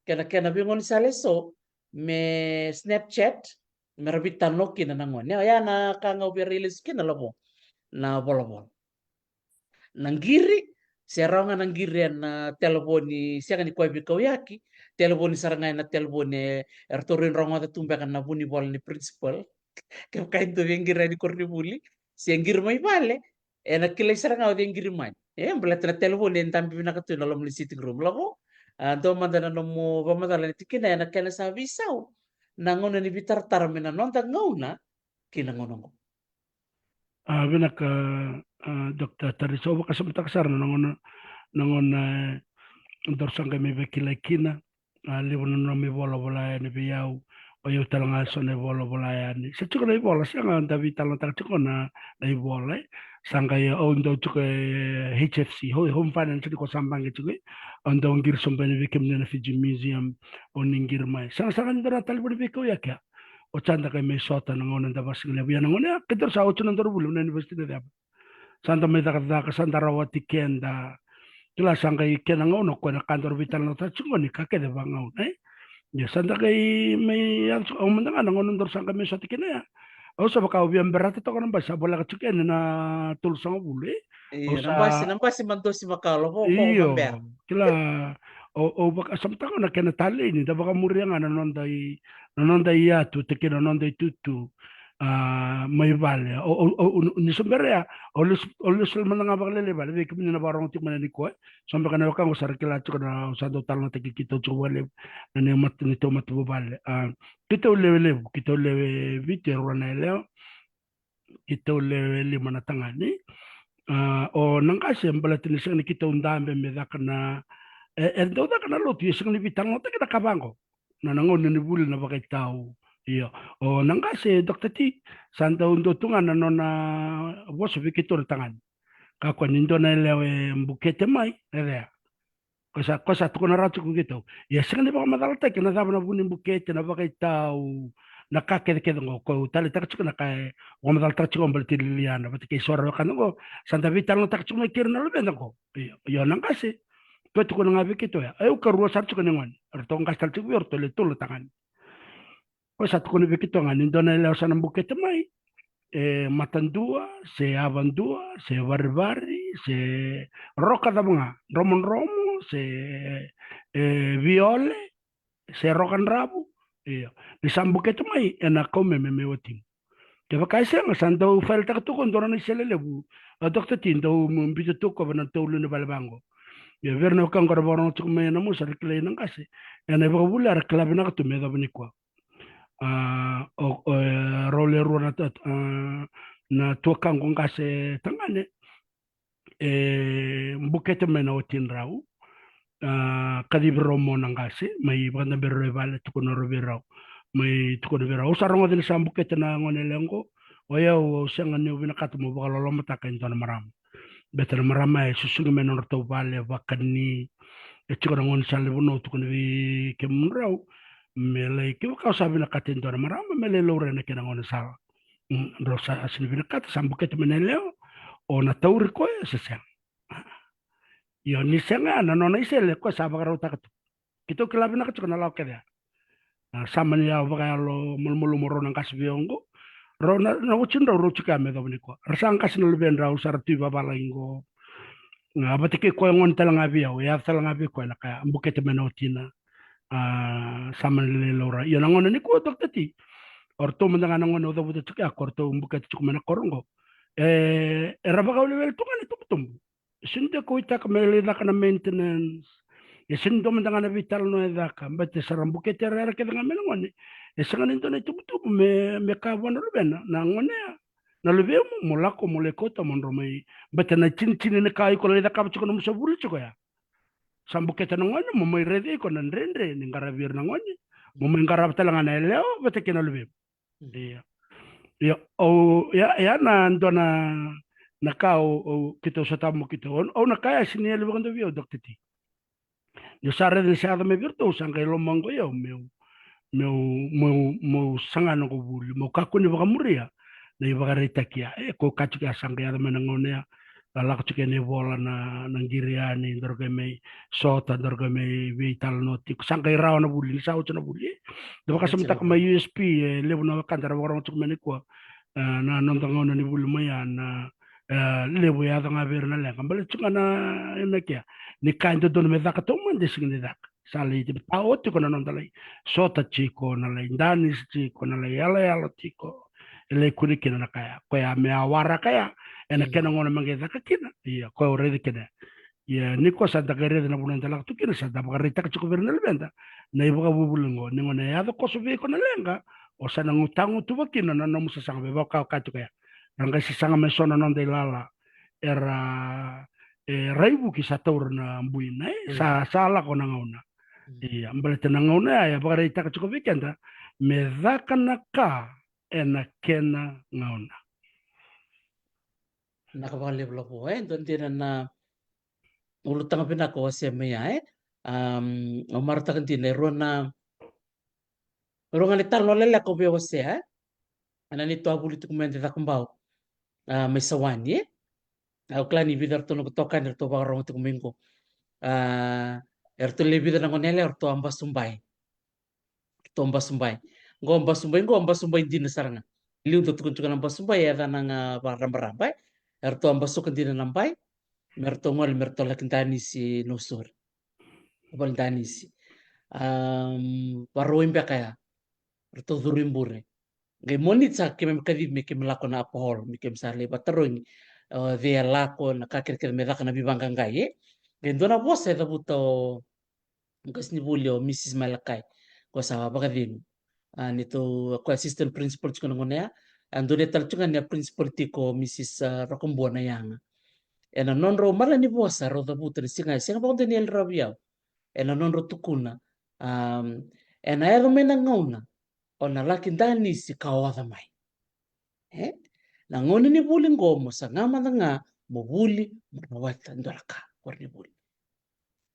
kena kena bingon sale so me snapchat me rabita noki na nangon ya na kanga uberilis kina labo na bolobol nanggiri seronga nanggiri na telefoni siaga ni koi bikau yaki telefoni saranga na telefoni ertorin rongo ta tumbe kan na buni bol ni principal ke kain to vengira di korni buli si ngir mai vale ena kile saranga o ngir mai belat na telefoni en tambi na katu na lom sitting room labo to mandana no mo pamadala ni tikina ena kena sa visau nangona ni bitar tar mena nonta ngauna kina ngono Bina ka Dr. Tariso ba kasam taksar nangon dorsang kami bekila kina libon no mi bola bola ni biyau o yu talanga so ne bola bola ya ni se chuko nei bola sanga anda vi talanga tak chuko na nei bola sanga ya o ndo chuko HFC home finance ko sambang chuko anda ngir sombene vi kemne na Fiji museum o ningir mai sanga ndara talbur vi ko ya kya o chanda kai me sota nangon anda bas ngile bi nangon ya kitar sa o chuno ndor bulu na university de santa me da santa rawati kenda kila sanga ikena ngono kwa kantor vital no tachungo ni kake de bangau ya santa kai mai yang o manda ngana ngono ndor sanga me soti kena ya o sa baka ubian berat to kan basa bola kachuken na tul sanga bule o iya sa nambasi manto si makalo ko iyo mamber kila o baka samta ko na kena tali ni da baka muriang ana non dai ya tu te kena non dai tutu mai vale ni sombere ya o lu sul mana ngabak lele vale ve kimi na barong tik mana ni ko sombe kana ka ngusar kila tu kana usado tal na te kito tu vale na ne mat ni to mat vale kito lewe kito lewe vite rona leo kito lewe mana tangani o nangkase mbalatini sing ni kita undambe me dakana endo dakana lo tu sing ni bitang no kita kabango na nangon ni bul na bakay tao iyo o nangkase dokter ti santa undo tunga na nona boso bikitor tangan kako nindo na lewe mbukete mai ere kosa tukuna ratu kugito ya sing ni baka madalta kina daba na buni mbukete na bakay tao nakakede ngo ko tali tak chuk nakay ngom dal tak chuk mbal tililiana pati kay sora kan ngo santa vital no tak chuk me kirna lo ben ngo yo nang kasi to tu ko nga bikito ya ayo karuwa sar chuk ngon arto ngas tal chuk yor to le tul tangan ko sat ko bikito nga nindo na le sana bukete mai matandua se avandua se barbari se roca da mga romon romo se viole se rokan rabu iyo di sambuke to mai ena come me meotim ke ba kai senga santo fel tak to kon dorani selele bu dokter tindo mbito to ko bana to lu ne balbango ye verno kan ko bono to me na musa rekle nang kasi ena ba bular klab na to me da bani ko role rona na to kan kon kase tangane mbukete me na otin raw kadibro mo nang kasi may banda berre vale to kono robiraw may to kono biraw sarong din sa bukete na ngone lengo oya o senga ne ubina mo bakalo lo mata kan ton maram betel maram ay susungi me non to vale vakani e to ngon sale bono to kono vi kem raw me lay ke ka sabi na katin ton maram me le lo rene ke ngon sa ro sa asin bina kat sa bukete me ne leo o na tauri ko se sen yo ni senga na no na isele ko sa bakaro takto kito kilabi na kacho na law kede sama ni ya baka lo mulmulu moro nang kasbiongo ro na uchin ro chika me do ni ko rasang kas no ben ra usar tu baba laingo nga batike ko ngon talanga bi ya talanga bi ko na ka mbukete menotina sama ni lo ra yo ngon ni ko doktati orto mendanga ngon do buto chika korto mbukete chuk mena korongo era baka level tu kan itu betum sinde ko itak mele na kana maintenance ya sindo mendanga na vital no edaka mbate sarambu ketere ke dengan menongone ya sangan into na tubutu me ka wana rubena na ngone na lebe mo lako mo lekota mon romai mbate na chin chin ne kai ko le da ka chuko no musaburi chuko ya sambu ketere ngone mo mai rede ko nan rendre ni ngara vir na ngone mo mai ngara talanga na leo mbate ke na lebe iya ya o ya na ndona na ka o kito sa tamo kito o na kaya sinele bando bio doktiti Yo sa rede sa me virtu sanga lo mango yo meu sangano ko buli mo kakuni baka muria na iba rita kia ko kacu kia sanga ya mana ngone la kacu kia ne bola na ngiriani dorga me sota dorga me vital noti sanga iraw na buli sa ucu na buli do baka samta ka USP lebu na kantara orang ucu meni ko na nonton ngone ni buli maya na lebu ya da ngaber na lenga bali cunga na ina kia ni kanto don me daka to man desing daka sali ti tao ti kono non dalai sota chico na lei danis chico na lei ala chico le kuni kina na kaya ko ya me awara kaya ena kena ngona mangeza ka kina iya ko rede kina ya niko sa da gere na bulan dalak tu kina sa da bagari ta chico vernel benda na ibuka bubulungo ni ngona ya ko so ko na lenga o sa nang utangu tu bakina na no musa sang be ba ka tu kaya ranga si sanga me sona non de lala era raibu ki sa taur na mbuina sa sala ko na ngona iya mbale tena ngauna ya bagara itaka chuko vikenda me dhaka na ka ena kena ngauna nakabali blopo don tira na ulutang pina ko se mea omarta kan tine rona ngali talo lele ko be ose ana ni to abuli tu kumende ta kumbau me sawani au klani bidar to no tokan to bagaro tu kumingo erto le bidar ngonele erto amba sumbai ngomba sumbai dina saranga liu to tukun tukun amba sumbai ya nanga barambai erto amba sukan dina nambai merto ngol merto lakintani si nosur balintani si baroim kaya erto durimbure ngai monit sa keme kadi me keme lako na apol me keme sale baterong dia lako na kakir kir me na bibangka ngai ngai dona bosa da buto ngas ni bulio Mrs. Malakai ko sa bakadin nito ko assistant principal chiko ngonea andone tal chunga ne principal tiko Mrs. Rokombona yang ena non ro mala ni bosa ro da buto singa singa ba ni el rabiao ena non ro tukuna ena ero mena ngauna ona laki ndani si kawadha mai na ngoni ni buli ngomo sa ngama nga mo buli mo wata ndoraka korni buli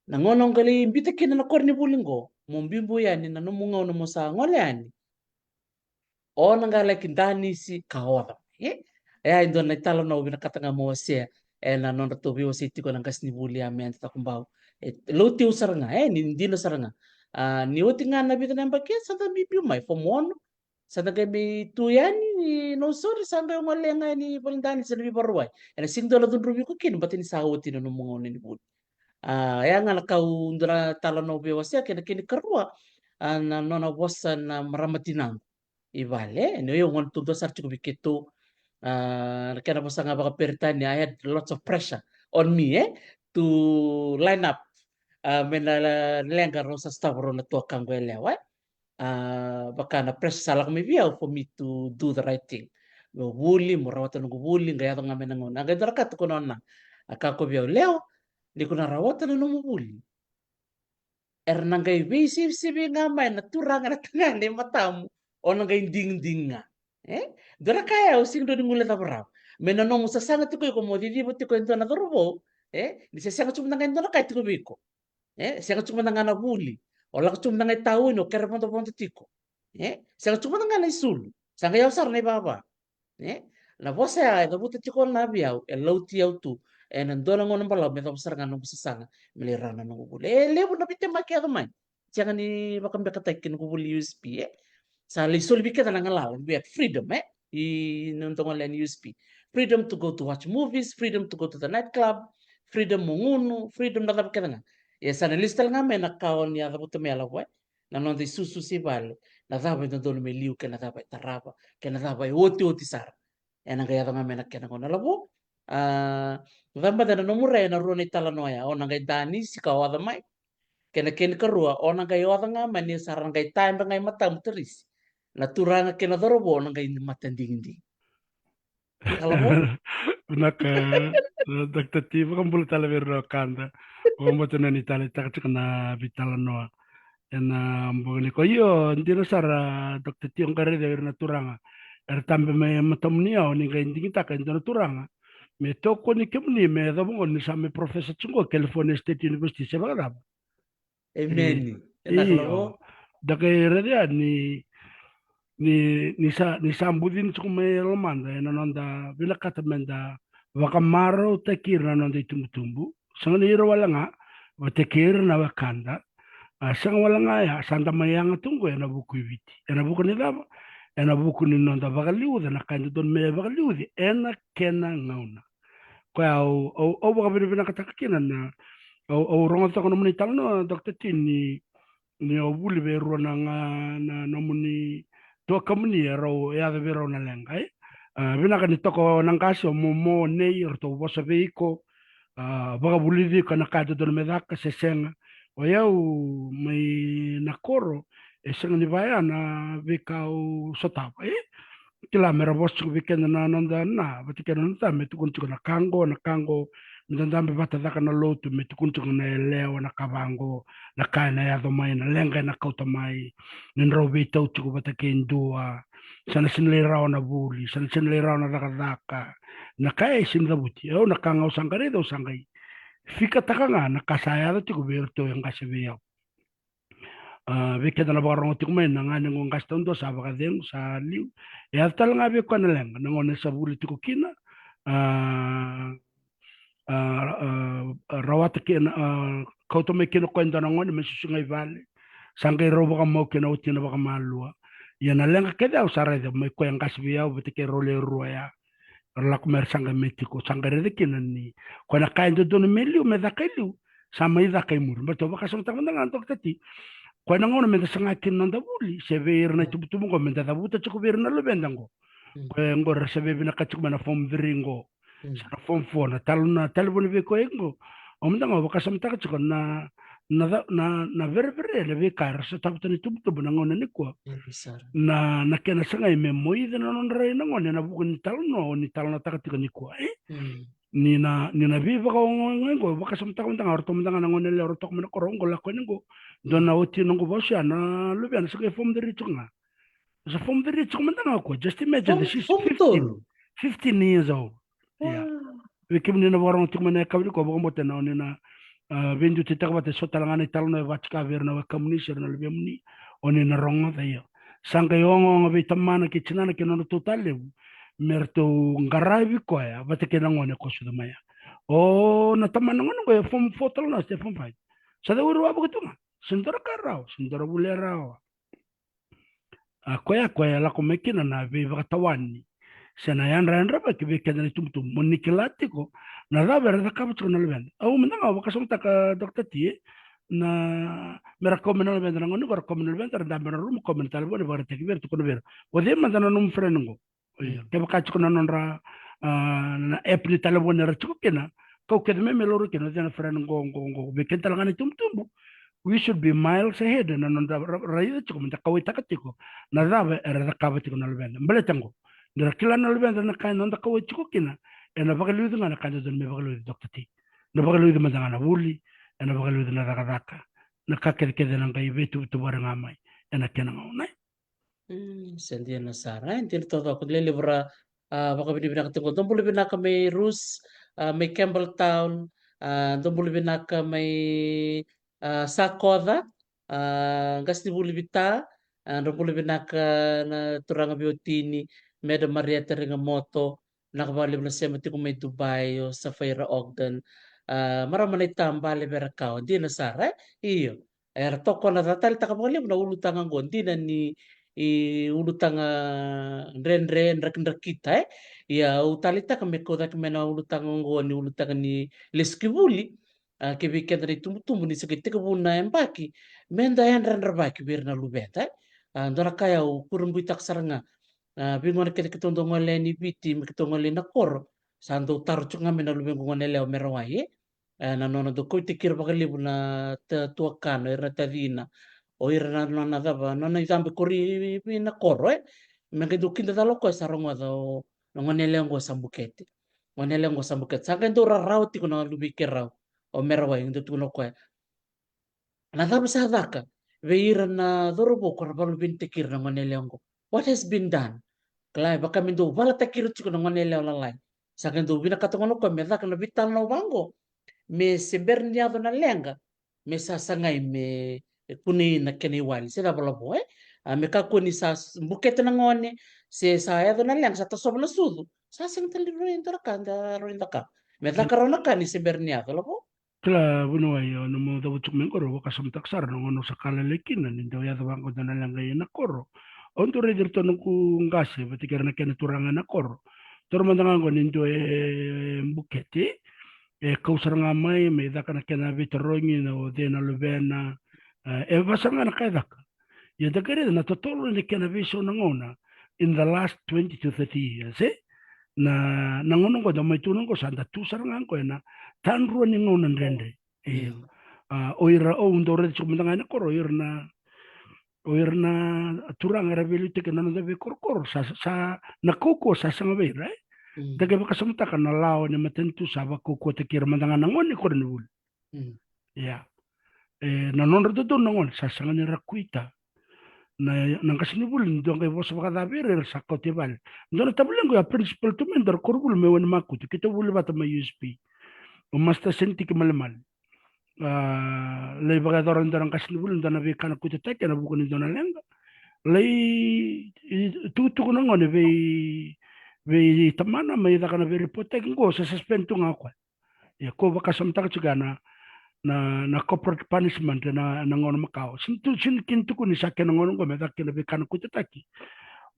na ngono ngali mbita kina na korni buli ngo mo mbimbo yani na no munga ono mo sa ngole yani ona ngala kindani si kawadha ndo na italo na ubina katanga mo se na non to bi osi tiko na kasni buli amen ta kumbao loti usaranga ni ndino saranga ni oti ngana bita namba ke sa da bibiu mai for mono sa nagami tuyani ni no sorry sa nga ngalenga ni balindani sa nabi baruay ena sing dola dun rubi ko kin batin sa oti no mga ni bud ya nga nakau ndra tala no be wasa kena kini karua na nona wasa na maramatinang ibale no yung ngon tudo sar chuko biketo kena basa nga baka peritani I had lots of pressure on me to line up mena lenga rosa stavro na tua kangwe lewa baka na press salah kami biau for me to do the right thing. Go bully, morawatan go bully, gaya to ngamen ngon. Ang ganda ka to kono na. Aka ko biau leo, di ko narawatan no mo bully. Nang gay bisi sibi ngamay na turang na tanga ni matamu. O nang gay ding ding nga. Dora kaya using do ngula ta braw. Menano mo sa sanga to ko mo di mo to ko ento na dorobo. Di sa sanga chum nang ento na kay to ko. Sanga chum nang na bully. Ola chum nang tawo no kera ponto ponto tiko. Sanga chuma nga na isul. Sanga yaw sar na baba. La vosa ya da buta tiko na biyaw e lauti yaw tu. E nandona ngo nang balaw me da sar nga nang sanga melirana nang ubul. Lebu na bitte makia man. Tianga ni bakam bekatay kin ubul USP Sa lisul biketa nang law we have freedom I nantong len USP. Freedom to go to watch movies, freedom to go to the nightclub, freedom mungunu, freedom na biketa nga. Sa nalistal nga me nakawon ya da buta me alaw na non di susu si bale na dapat na doon may liu ka na dapat tarapa ka na dapat oti sar ang kaya nga may nakya na labo damba na nomura na ro na itala no ya o nang kay dani si kawada mai kena ken karua o nang kay wada nga man ni sarang kay time ngay matam teris na turanga kena dorobo nang kay matandindi kalabo naka dokter tiba kan bulu tala berro kanda o mo tuna ni tala tak na vitala no ena mbogni ko yo ndino sara dokter tiong kare de na turanga tambe me matomnia o ni ga indi ta kan turanga me toko ni kemni me da bongo ni sa me professor chungo California State University se bagada Emeni. Iyo, Nakalabo. dake redia ni sambudin chuku me lomanda ena nonda bila kata menda wakamaro tekir na nonda itumbu sanga iro walanga watekir na wakanda sanga walanga ya santa mayanga tungu ena buku viti ena buku ni dava ena buku ni nonda wakaliude na kanda don me wakaliude ena kena ngauna kwa au wakabini bina katakakina na au ronga tako nomuni talno dokter tini ni obuli be rona nga na nomuni to kamuni ro ya de vero na lenga bina kan toko nang kaso mo nei to bosa veiko baga bulidi kana ka do me da ka sesenga o yau mai nakoro e senga ni vaya na vikau sotapa kila mera bosu weekend na nanda na vatikana nanda me tukuntu na kango nanda me bata daka na lotu me tukuntu na leo na kavango na kana ya do mai na lenga na kauta mai nindro be tau tuku bata kendua sana sinle rao na buli sana sinle rao na daka na kai sin da buti o na kanga usangare do sangai fika takanga na kasaya da tuku berto yang kasebe veke na barong ti kumen na ngane ngong gaston do sa bakadeng sa liu e atal nga be kon leng na ngone sa buli ti kukina rawat ke kauto me kino ko ndana ngone me susungai vale sangai ro baka mo kino uti na baka malua ya na lenga ke da usare de me ko yang kasbi ya bete ke role ruaya la kumer sangai metiko sangai de kinani ko na kain do no meliu me da kailu sama ida kaimur beto baka sang tang ndangan tok tati Kwana ngona menda sanga kin nanda buli sever na tubu tubu ngo menda tabuta chuku ver na lubenda ngo kwe ngo resebe bina kachuk mana form viringo sana form 4 na talbuni be ko engo omda ngo baka samta kachuk na ver ver le be kar sa tabuta ni tubu tubu na ngona ni kwa na kena sanga ime moi de na non rai na ngona na buku ni talno takatika ni kwa ni na viva ko ngo baka samta ko ndanga orto ndanga ngone le orto ko korongo la ko ngo dona oti nongo bosha na lubiana sake form the ritunga the form the ritunga ndanga ko just imagine this is 15 years old yeah we kim ni na warong tukma na kabli ko bomo tena oni na vendu titak bate sotalanga ni talno vatka verna wa communist na lubemni oni na rongo tayo sanga yongo ngabe tamana ki chinana ki no totale merto ngarabi ko ya bate ke ngone ko sudumaya o na tamana ngono ko form 4 talno ste form 5 sa de uru abu ketunga sendora karao sendora bulerao koya la komekina na ve vatawani sena yan randra ba kibe kedani tumtum monikilatiko na da vera da kabu na leben au mendanga ba kasum tak dokter ti na mera komenal ben na ngoni bar komenal ben da mera rum komental bon bar te kiber to kono ber o de mandana num frengo ke ba kach kono nonra na epni talabon ra chukena ko kedme meloru kena na frengo ngo be kental ngani tumtum we should be miles ahead na nonda raida chiko mta kawai takatiko na dava era da kabatiko na lbenda mbele tango ndira kila na lbenda na kai nonda kawai chiko kina ena bagaluidu na kanja don me bagaluidu doktati na bagaluidu madanga na buli ena bagaluidu na daka na kakere kede na ngai betu tu bara ngamai ena kena ngai sendia na sara entir todo ko le libra baka bini ko dombul binaka may Rus may Campbelltown dombul binaka may Sakoda gasti buli bita dombul binaka na turanga biotini meda Marietta ringa moto nakabali na siya mati ko may Dubai o Safira Ogden maramanay tambali bera kao di na sara iyo era toko na tatal takabali na ulutangan ko di na ni ulutanga ren rek kita ya utalita kame koda kame na ulutanga ngoni ulutanga ni leskibuli kebe kenda ni tumbu ni sakete ko na embaki menda yan ren rabaki birna lubeta ndora kaya kurumbu taksaranga bingon kete ketondo ngole ni biti ketondo ngole na kor sando taru chunga mena lubengo ngone leo merawai na nono do ko tikir bakalibu na tuakano era tadina o ira na dava na izambe kori na koro me ke dukinda da loko sa rongo do ngone lengo sambukete saka ndo rauti kuna lubike rau o merwa ndo tuno ko na dava sa daka ve ira na dorobo ko rabalu bintikir na ngone lengo what has been done klai baka mindo bala takir chiko na ngone leo lalai saka ndo bina katongo ko me daka na vital no bango me seberniado na lenga me sasangai me kuni na keni wali se la boe me ka kuni sa bukete na ngone se sa ya na lang sa taso na sudu sa sing tali ro indra ka da ro indra ka me la karona ka ni se bernia la bo Kila bueno ayo no mo da butuk men koro ka sam taksar no ngono sakala lekin na nindo ya da bango da na lang na koro. Onto re dirto no ku ngase bati karena kena turangan na koro. Tor mandanga ngo nindo buketi kausar ngamai me da kana kena vitrongi no de na lubena vasanga na kai dak. Ya da kere na totolo ni kena viso na ngona in the last 20 to 30 years na ngono ngo da mai tunong ko sanda tu sarang ko na tan ro ni ngono rende oira o ndore chumanga na koro oirna turang era beli te kana da be kor sa na koko sa sanga be right daga baka samta kana lao ni matentu sa ba koko te kir mandanga na ngoni kor ni bul ya na non ro do ngon sa sanga ni rakuita na kasini bul ndo ngai vos baka da be sa ko te bal ndo ta bulengo ya principal tu men dar kor bul me wen makuti kita bul bata ma USP o masta senti ke mal lei baga doran doran kasini bul ndo na be kana kuta ta kana bukuni ndo na lenga lei tu kono ngone ve tamana mai da kana ve report ngo sa suspend tu ngakwa ya ko baka samta ka na corporate punishment na ngono makao sin kin tu kuni sa kana ngono ngome da kana ve kana kutaki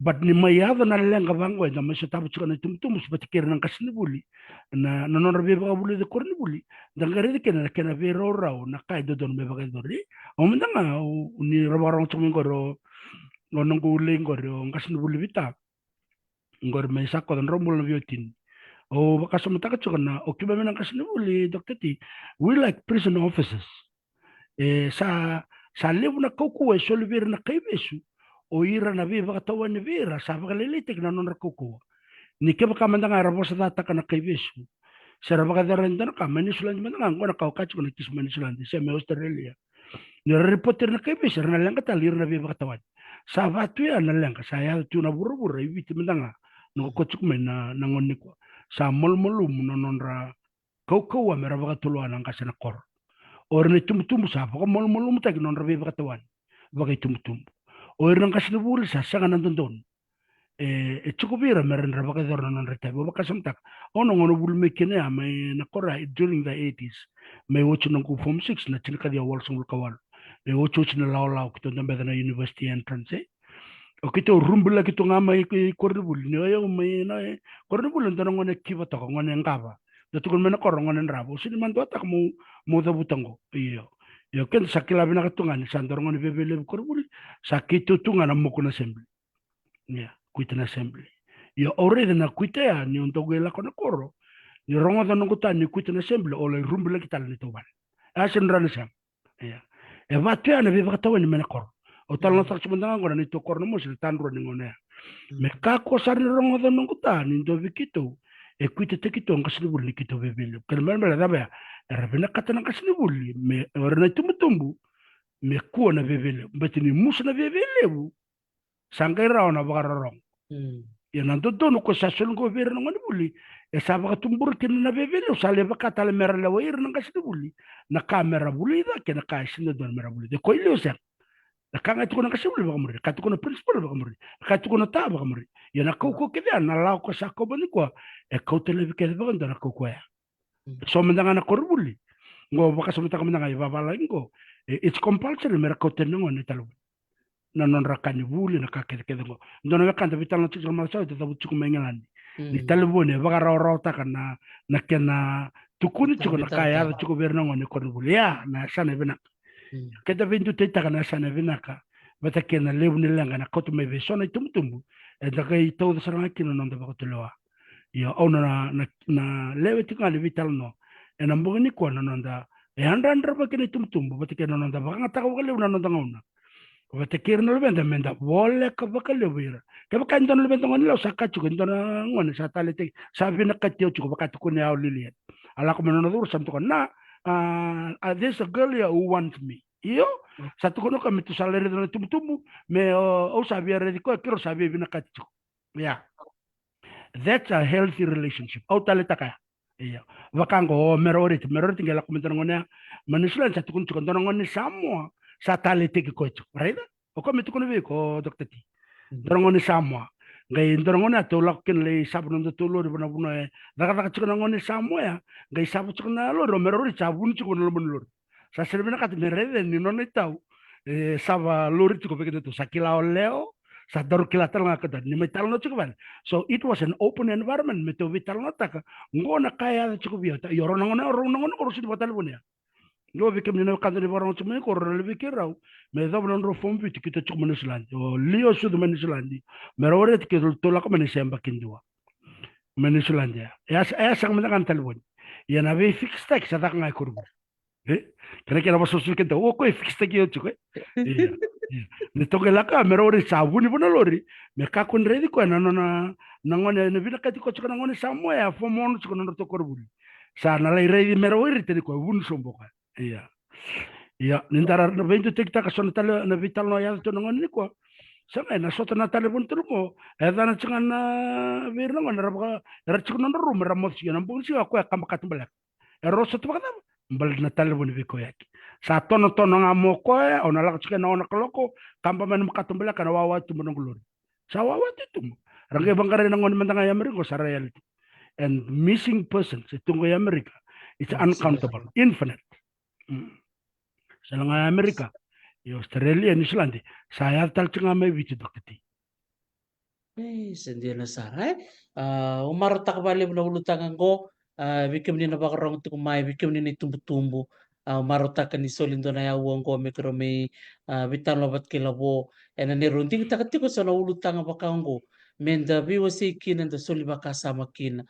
but ni mai ada na lenga bango da mai tabu kana tum seperti kira nang kasini buli na non rabe baga buli de korni buli da ngare de kana ve ro na kai do don me baga dori o mendanga ni robarong tumingoro ngono ngule ngoro kasini buli vita ngor mai sakko don rombol na biotin o baka samta ka chukana o kiba menang kasini buli dokter ti we like prison officers sa levu na koko e solver na kaibesu o ira na viva ka tawa ni vera sa baka lelitek na non koko ni ke baka mandanga rabosa data ka na kaibesu sa baka darenda na ka manisulan mandanga ngona ka ka chukana kis manisulan se me Australia ni reporter na kaibesu na lang ka talir na viva ka tawa sa batu ya na lang ka sa ya tu na buru-buru ibiti mandanga no ko chuk men na ngonni ko sa molmolum no nonra koko wa mera baka tuluan ang kasana kor or ni tumtum sa baka molmolum tag nonra be baka tawan baka tumtum or nang kasana bul sa sanga nandon chukubira meren ra baka dorna non reta baka samtak ono ngono bul mekene amay na kora during the 80s may watch nang ku form 6 na chinika dia wal sungul kawal may watch na law kito na na university entrance o kito rumbula kito nga may kornibul ni ayo may na kornibul ndo ngone kiba to ngone ngaba datu kon mena kor ngone rabo sini man to tak mo da butango iyo yo ken sakila bina katunga ni sandor ngone bebele korbul sakito tunga na moko na assembly ya kuita na assembly yo already na kuita ya ni unto gela kono koro ni rongo da nunguta ni kuita na assembly o le rumbula kita ni to ban asen ranasam ya e vatu ya na beba katawa ni mena kor o tal no tak chumandanga ngona ni to korno mo sil tanro ni ngone me ka ko sar ni rongo da nunguta ni do vikito e kuita te kito ngasini buli kito bebele kelman mala da ba rabina katana ngasini buli me orna tumutumbu me ko na bebele batini musa na bebele bu sangai raw na bagarong ya nanto dono ko sa sul go ver ngani buli e sa ba tumbur kin na bebele usale ba katale mera la wair ngasini buli na kamera buli da ke na ka sin do mera buli de ko ile usa na kanga tuko na kasibuli ba kamuri ka tuko na principal ba kamuri ka tuko na ta ba kamuri ya na ko kede na law ko sa ko bani ko e ko tele ke ba ndana ko ko ya so mendanga na korbuli ngo baka so mtaka mendanga ba bala ngo it's compulsory mera ko tele ngo ne talu na non rakani buli na ka kede ngo ndona we kanta vital na tsikal ma sa ta butu ko mengalani ni talu bone ba raw raw ta kana na kena tukuni tuko na kaya tuko berna ngo ne korbuli ya na sana bina keda vindu te taka na sana vinaka bata kena lebu ni langa na koto me vesona tumtumbu e daga i todo saranga kino non daba koto loa ia ona na lewe tika le vital no e na mbuga ni kwa non da e andra ba kene tumtumbu bata kena non daba nga taka waka lewu na non danga una bata kira no lebenda menda wole ka baka lewu ira ke baka indon lebenda ngoni lau saka chuko indon ngoni sa tale te sa vina katio chuko baka tukuni au liliet ala ko menono dur sam tukon na there's a girl here who wants me. Iyo, satu kono kami tu salary na tumtumbu, me o sabi ready ko kiro sabi bina katcho. Yeah, that's a healthy relationship. Au taleta kaya. iya vakango merorit ngela kumentana ngone manislan sa tukun tukun tono ngone Samoa sa tali tiki kocho right o ko metu kono vi ko dokter ti dorongone Samoa ngai dorongone atolak ken le sabun ndo tolo bona bona daga daga tukun ngone Samoa ya ngai sabu tukun na lo merorit sabun tukun lo mon lo sa serbena kat merede ni non tau sava lori tukun peke tu sakila oleo sa daru kilatan ngakada ni metal no tukun so it was an open environment metu vital no taka ngona kaya cukup biota yoro nangone oro sidi batal punya lo bikem ni kan de barang cuma ko ro bikirau me do non ro fom bit kita cuk manislan o lio sud manislandi me ro ret ke to la ko manisem bakin dua manislandia ya sang menang talbon ya na be fix tak sa tak ngai kurbu kira-kira apa susul kita oh kok fix tak yo cuk iya iya ni to ke laka me ro ret sabuni pun lori me ka kun redi ko na nangone ne vida kati ko cuk nangone samo ya fomon cuk non to kurbu sa na lei redi me ro ret ko bun sombo ka iya iya nintara na vento tekta ka son tale na vital no ya to ngon ni ko sama na sota na tale pun trumo eda na tsinga na vir no na rabga ra tsikno na rum ra mos yana bun si ko ka makat mbala ero sota ba mbal na tale pun vi ko yaki sa tono tono nga mo ko ona la tsika na ona kloko kamba man makat mbala kana wawa tu mon glor sa wawa tu range bangare na ngon mantanga ya meri ko sa reality and missing persons itungo ya America it's uncountable infinite Salanga Amerika, i Australia, New Zealand, saya tal cunga mai bici dokter. Sendia na sarai. Umar tak balik na ulutangan ko. Bikim ni na bakarong tukumay, bikim ni tumbu-tumbu. Umar tak ni solindo na yawang ko mikro may bitan lobat kilabo. E na nirunding takati ko sa na ulutangan bakang ko. Menda biwa si kina da soli baka sama kina.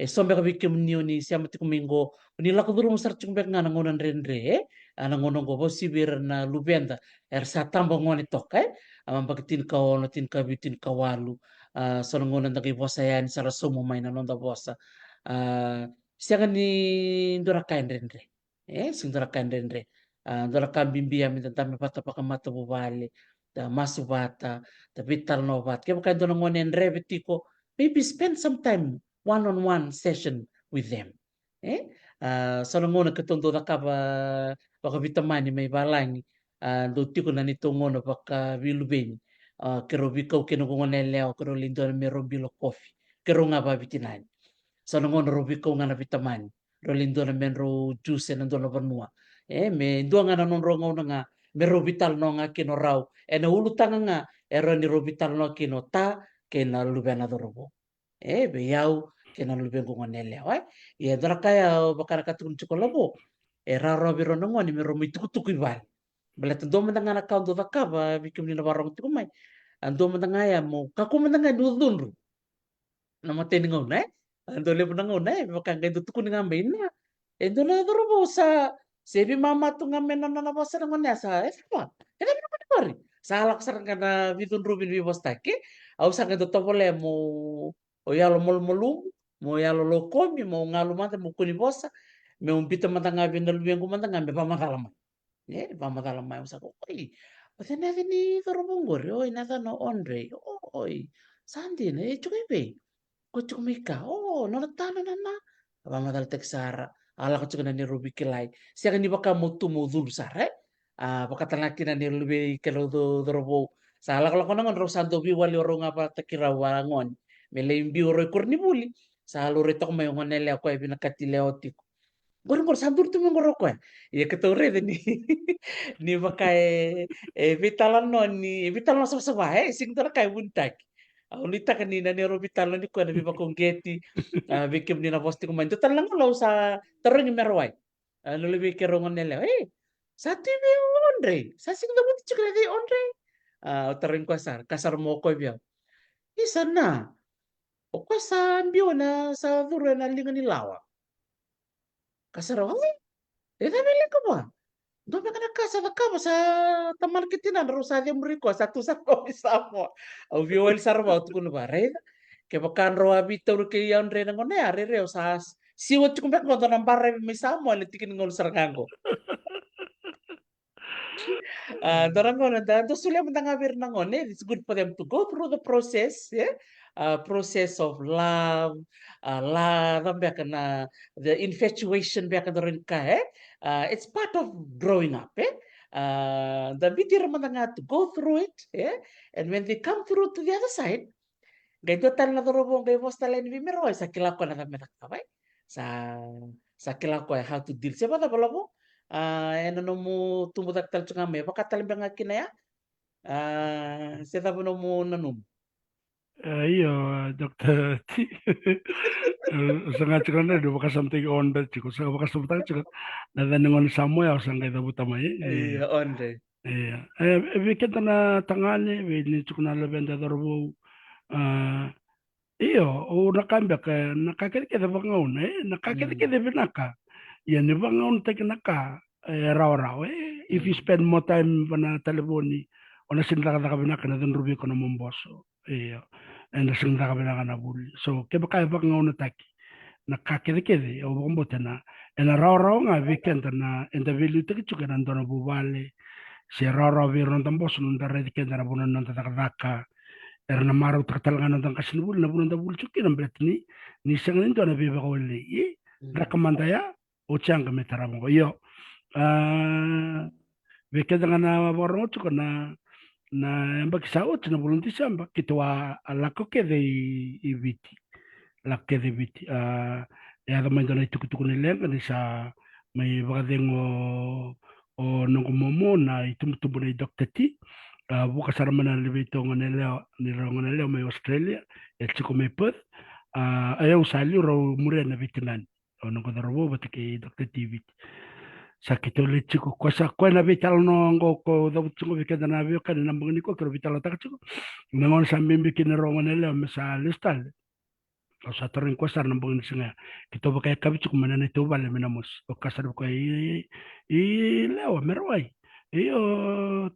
Sombe ka bikim niyo ni siya matikumingo. Unila ko durong sarchung bek nga nangunan renre. Nangunan ko po sibir na lubenda. Sa tambang ngoni tok pagtin ka ono tin ka bitin ka walu sono ngona ndaki bosa yani sara somo mai na nonda bosa siya ni ndora kain renre sing ndora kain renre ndora kan bimbia mi tanta pata pakamata bubale da masu bata da bital no bat kaya kain dono ngona renre bitiko maybe spend some time one-on-one session with them sono ngona katondo da kaba baka bitamani may balangi do tiko na nito ngono baka bilubeni kero bikau keno ngone leo kero lindo me robilo kofi kero nga babitinani sono ngono robiko nga na vitamani ro lindo na menro juice na dono banua me ndo nga na non rongo nga me robital no nga kino raw na ulu tanga nga ero ni robital no kino ta kena lubena dorobo be yau kena luben ko ngone leo ye dra kaya bakara katun chukolabo era robiro no ngoni me romitu tuku ibal Bala do matanga na account do kaba bikim ni na barong tu mai. Ando matanga ya mo kaku matanga dudun ru. Na mateni ngau na. Ando le punang ngau na baka ngai tuku ni ngambe na. Endo na doro bosa. Sebi mama tu ngamen na na bosa na ngone sa. Fa. Ena bi pa pari. Salak sarang kana bitun rubin bi bosta ke. Au sanga do topole mo o yalo mol molu mo yalo lokomi mo ngalu mata mo kuni bosa. Me umbita matanga bi na lubengu matanga me pa makalama. Vamos a la mai usa ko oi ose na ni torobongori oi na no Andre oi sandi ne chukibe ko chumika no tano na na vamos dal texara ala ko chukana ni rubi kilai sia ni baka mutu mudul sare baka tanaki na ni rubi kelo do dorobo sala kalau kono ngon santo bi wali orong apa takira wangon mele imbi oro kurni buli salu retok may ngonele ako ay binakati leoti Gor santur tu mengoroko ya. Ya ketore ni ni pakai vitalan no ni vitalan sa sa bae sing tora kai buntak. Ulita kanina ni ro vitalan ni ko na biba kong geti. Bikim ni na posti ko man total lang lo sa taro ni merway. Ano lebi kerongon nila. Sa TV Andre. Sa sing na buti chikla di Andre. Tarin ko kasar mo ko biya. Isa na. O ko sa ambiyo na sa duro na lingan ni lawa. Kasar Dami ko ba? Doon ka nakasa na ka sa taman kitinan Rosario Mrico satu sa ko isa mo. Au viol sarwa tu kuno bare. Ke bakan ro habita ro ke yan re ngone are re sa siwot kumbek mo nang bare mi samo le tikin ngol sarngango. Dorangon and the Sulia Mandangavir Nangone, it's good for them to go through the process, yeah. Process of love, love back and the infatuation back and the rinka, eh? It's part of growing up, eh? The bitir mandanga to go through it, yeah. And when they come through to the other side, ganito tal na dorobong kay mos talen vimero sa kilako na kami nakaway sa kilako how to deal siapa ta balago eno no mo tumutak tal tsunga me baka tal banga kinaya seta no mo nanum Io, Dr. T. Sangat cikana do baka something on that chiko. Sa baka something chiko. Na nangon samoya sangay da butamay. iya onde Iya. Weekend na tangani we ni chukuna labenda darbo. Iyo, o nakambia ka nakakirikida bangaun nakakirikida binaka. Yan ni bangaun tek naka raw if you spend more time bana telefoni ona sinla ka binaka na dun rubi ko na momboso. Iyo. And sinla ka binaka na buli. So kaya kaya bangaun taki nakakirikida o bombote na raw nga weekend na interview tek chuka na dono bubale. Si raw viron tamboso nung daredikenda na bunan ng tatakaka. Era na maraw tatalanga ng kasinubul na bulan da bulchuki ng belat ni siyang nindo na biba ko li rakamandaya o chang kami taramo ko yo beke nga na borno ko na mbak saot na bulan tisamba kitwa alako ke de ibiti la ke de ibiti ya da mando na tukutuku ni lenga ni sa may bagadengo o nung momo na itumtubo na Dr. T. Bukas naman na libito ng nila may Australia at siko may Perth ayaw sali raw mura na bitinan o nung kadarabo bati kay Dr. TV sakit ulit siko kwasa kwa na bital no ngo ko dabut siko bikada na biyo kan nang bangni ko kero bital tak siko nangon sambim bikin raw nila sa listal o sa torin kwasa nang bangni singa kito ba kay kabit siko manana ito bale minamos o kasar ko i lewa merway iyo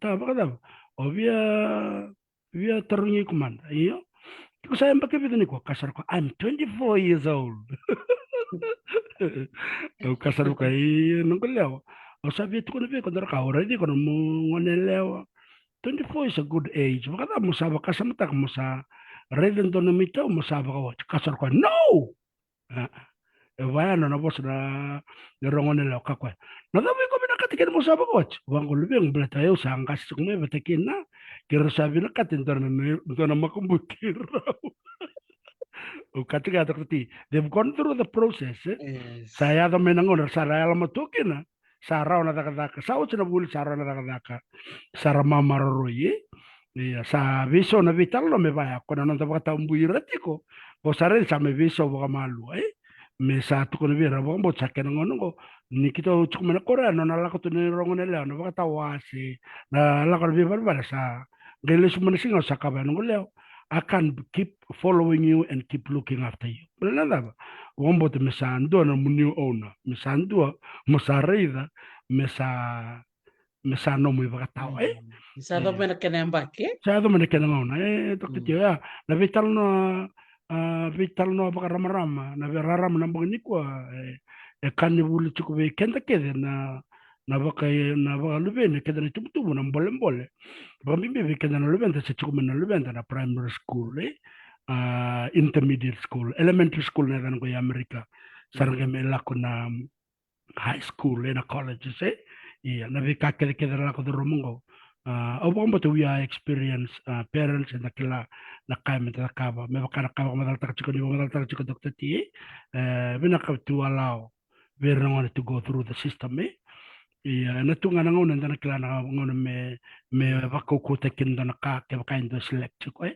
tama ka o via terungi kuman iyo ko saya pakai video ni ko kasar ko I'm 24 years old o kasar ko ay nung kalyaw o sabi ko na ko dara ka already ko mo ngonelew 24 is a good age baka mo sa baka sa mata mo sa redon to na mito mo sa baka kasar ko no vaya no na bos na rongon nila kakwa na daw ko binakatikin mo sa bakot wang ko lubing blatayo sa angkas kung may batakin na kira sabi na katin na makumbutir o katika takti they've gone through the process saya da menangon sa raya matukin na sa raw na takadaka sa utsa na buli sa raw na takadaka sa ramamaroye sa viso na vital no me vaya ko na nang tabata umbuirati ko o sa rin sa me viso baka malu me sa tu kono vira bo mbo tsake no ngono ko nikito chukuma na kora no na lako tu ni rongo nele no baka tawasi na lako bi barbara sa gele sumana singa sa kaba no leo I can keep following you and keep looking after you nada ba wombo te me sa ndo na new owner me sa ndo mo sa reida me sa no mo baka tawa sa do me na kenamba ke sa do me na kenanga dokter ya na vital no vital no baka rama na raram na bang ni ko kan ni bulu chuko be kenda kede na baka lubene keda ni tubu na mbole ba mimi be keda na lubenda sa chuko na lubenda na primary school intermediate school elementary school na ko ya America sarang me la ko na high school na college iya na be kede la ko do romongo obombo to we are experience parents and nakila nakay kaba may baka nakaba madaltak chiko ni madaltak chiko Dr. T binaka to allow very wanted to go through the system iya natunga na ngona na nakila na ngona me bako ko tekin na ka ke baka indo select chiko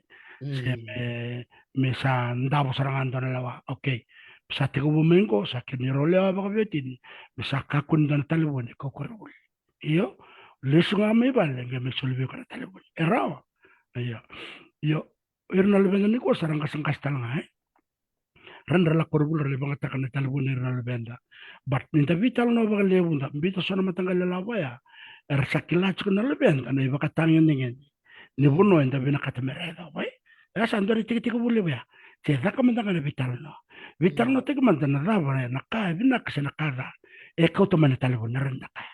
me sa ndabo sarangan na lawa okay sa tigo bumengo sa kinirolea baka betin me sa kakun na talibon ko ko iyo lesu nga may bale nga may sulbi ko na talibon erawa iya yo irna lebenda ni ko sarang kasang kastal nga ran rala korbul rale banga takan na talibon irna lebenda but minta vital no baka lebunda bita sona matanggal lalawa ya sakila ko na lebenda na iba katangin ningen ni buno enda binakatamereda way asa andori tiki buli ya Cesa kamanda na vital no tek manda na dava na ka bina ka na kada e ka to man talibon na randa ka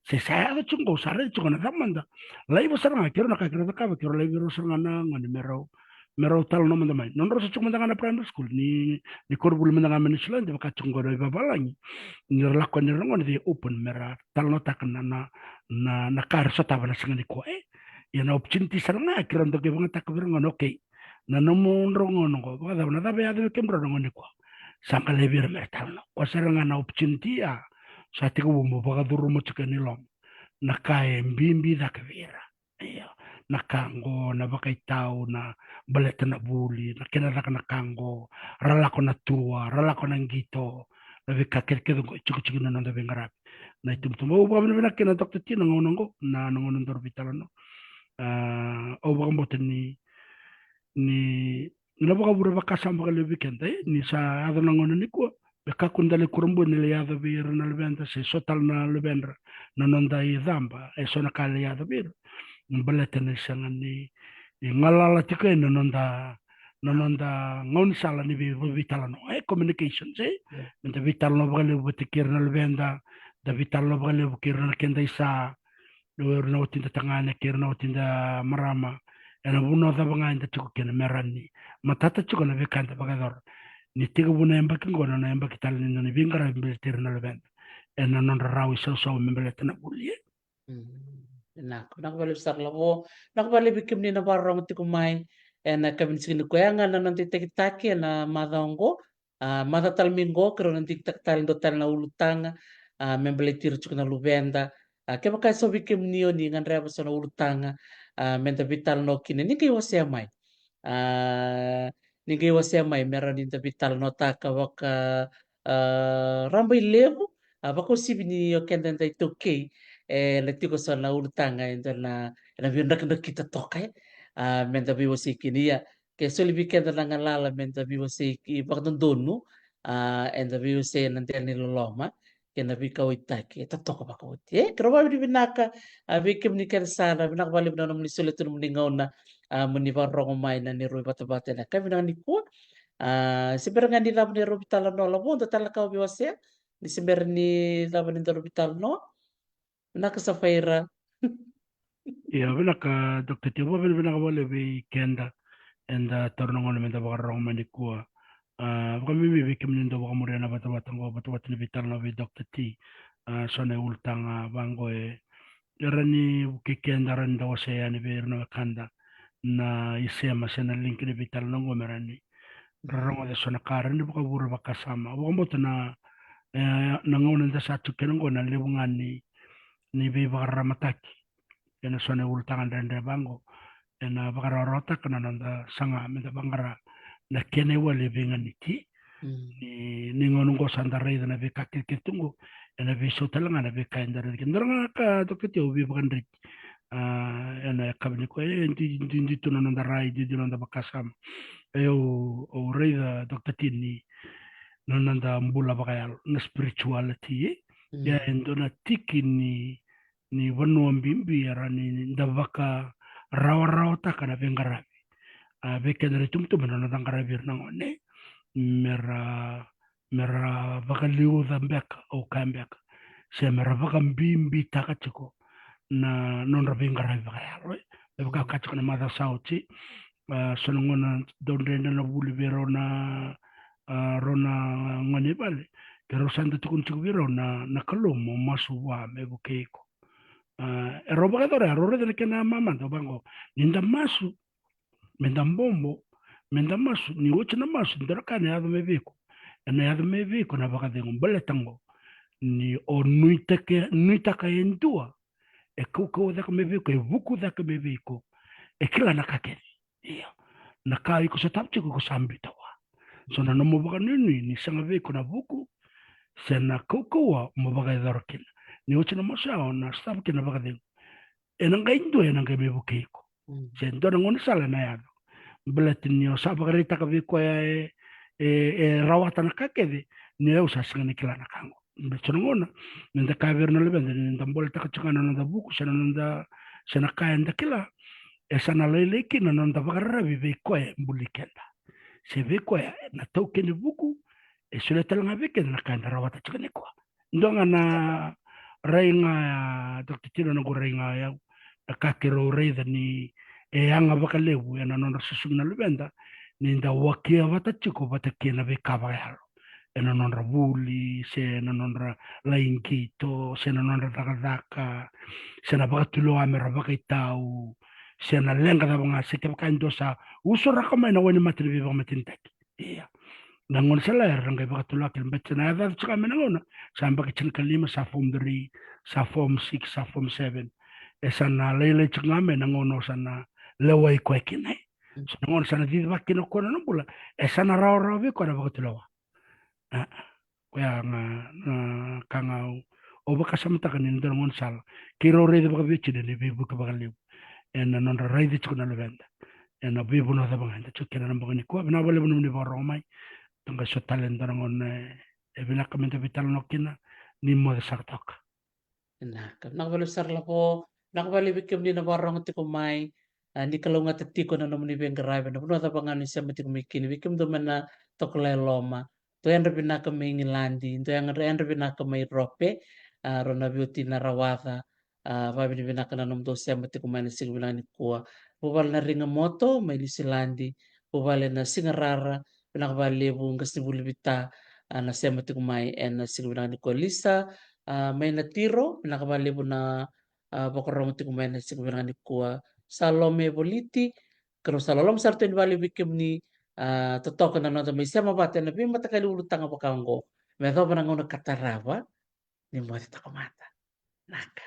se saya ada chungo sare chungo na tamanda lai basaranga kiro na kakira takaba kiro lai viro saranga ngani mero tal no manda mai non rosa chungo manda primary school ni korbul manda ngame nislan de baka chungo do babalangi ni lakko ni rongo ni open mera tal no takna na kar so tabana singani ko na opportunity saranga kiro ndo ke banga takbir ngono okay na no mo rongo no ba da na da be adu kembro rongo ni ko sangka lebir metal no ko saranga na opportunity sa tiku bumbu baka duru mo chikani lom nakae mbimbi da kavira iyo nakango na bakaitao na baleta na buli na kena na kango rala ko na tua rala ko na ngito na vika kerkedo chuku chuku na nanda bengarap na itum tum o bama na kena dokter ti na ngonongo na ngonong dor bitalano o baka mbote ni na baka bura baka samba le weekend ni sa ada na ngono ni ko beka kundale kurumbu ni le yada bir na lebenda se sotal na lebendra na nonda i damba e sona kale yada bir baleta ni sanga ni ngalala tike na nonda ngon sala ni bi vitalano communication se menta vitalno bale butikir na lebenda da vitalno bale bukir na kenda isa do na utinda tangane kir na utinda marama ena buno da banga inda tuku kena merani matata chuko na vikanda bagador ni tiga buna emba kingono na emba kitali ni vingara mbeletir na leben ena non rawi so mbeleta na bulie nak balik sar labo nak balik bikim ni na barong ti kumai ena kabin sini koyanga na nanti taki na madongo mata talmingo kero nanti tal do tal na ulutanga membeletir chuk na lubenda ke baka so bikim ni oni ngan reba so na ulutanga menta vital no kine ni ke wase mai ni ke wase mai meron inta vital no taka waka rambai levu bako sibini yo kenden tai toke letiko so na ulutanga inta na vion nak kita tokai menta bi wase kini ya ke so libi kenda na ngalala menta bi wase ki bakdon donu enda bi wase nanti ni loloma kena bi kau itaki eta toko ba kau kroba bi binaka abi kem ni ker sana binak bali bina nom ni sulit nom ni ngauna muni barong mai na ni roi bata bata na kami na ni ku seber ngani lab ni robi tala no labo ndo tala kau bi wase ni seber ni lab ni robi tala no nak safaira ya bina ka dokter tibo bina ka bole bi kenda enda tornongon menta bagarong manikua kami bi kim nindo baka muriana bata bata ni vital no bi dokter ti sone ultanga bango rani kikenda randa wase yani bi no kanda na isema sena link ni vital no ngomerani rarong de sona karan ni baka buru baka sama wambo na nangauna da satu kenango na libungani ni bi baka ramataki yana sone ultanga randa bango ena bakara rota kana nanda sanga menda bangara na kene wale bingani ti ni ngono go sandare na be kakil kitungo ena be sotalanga na be kaindara kindara ka dokete obi bakandri ena kabni ko ndi tuno nanda rai di nanda bakasam o reida dokete ni nanda mbula bakayal na spirituality ya endona tiki ni wanu mbimbi yarani ndabaka rawa takana bengarabi bekenere tumtum na dangarabi nangone mera bakaliu dambek o kambek se mera bakambimbi takachiko na non rabengarabi bakayalo beka kachiko na mada sauti sonongona dondenda na buli bero na rona ngone bale kero sanda tukun tukbiro na kalomo masuwa mebukeiko roba kadore arore de kena mama do bango ninda masu menda mbombo menda masu ni wochi na masu ndara kana ya meviko na ya meviko na baka dengo mbele tango ni o nuitaka yendua e kuko da meviko e vuku da meviko e kila na kake iyo na kai ko satapchi ko sambita wa so na no mobaka ni sanga viko na vuku sena kuko wa mobaka dorokina ni wochi na masao na staff kina baka dengo enanga indo enanga mebukeiko sendo ngone sala na yado beletinio sabagari takaviko rawata na kakede ni usa singani kila na kango mbechonongona nenda kaverno lebende nenda mbole takachangana nenda buku sana nenda sana kaya kila sana lele kina nenda bagara bibeko mbulikenda sebeko na tokeni buku sule talanga beke na kanda rawata chakane kwa ndonga na rainga Dr. Tino na rainga ya kakiro reida ni anga bakalewu ya nanonda susumna lubenda ni nda wakia watachiko watakina vikava yalo nanonda vuli se nanonda laingito se nanonda dagadaka se na bakatulo amera bakaitau se na lenga da banga se kebakaindosa usura kama ina wani matri viva matintaki iya nangon sala ranga bakatulo akil mbetsena ya tsaka menangona samba kichin kalima sa form 3 sa form 6 sa form 7 sana lele chingame nangono sana lewai kwekine so nangono sana di bakino kono nambula sana raw raw vi kono bakatulo kaya nga kangau oba kasamta kanin nangon sala kiro re de bakabichi de bibu kabakaliw en non rai de chukuna levenda en bibu no da banganda chukena nambani ko na bale bunu ni boromai tanga so talento nangon e bina kamenta vital nokina ni mo de sartok Nakabalisar po, nakabaliwik kam din na barang ti kumay, ni kalunga ti ko na naman ni Bengaray, na puno ta pangan ni siya mati kumikin, wikim do man na tokulay loma, to yan rabin na kami ngilandi, to yan rabin na kami rope, rona beauty na rawata, pabi ni binaka na namdo siya mati kumay na sig bilang ni kuwa, bubal na ringa moto, may lisilandi, bubal na singarara, pinakabali bung gas ni bulibita, na siya mati kumay, na sig bilang ni kuwa lisa, may natiro pinakabalibo na bokorong ti kumain sa kumain ni kuwa Salome Boliti karo salolom sarto ni bali bikim ni totok na nota may siya mabate na bim mata kalulutang apakanggo meto pa nang una kataraba ni mo ti takamata naka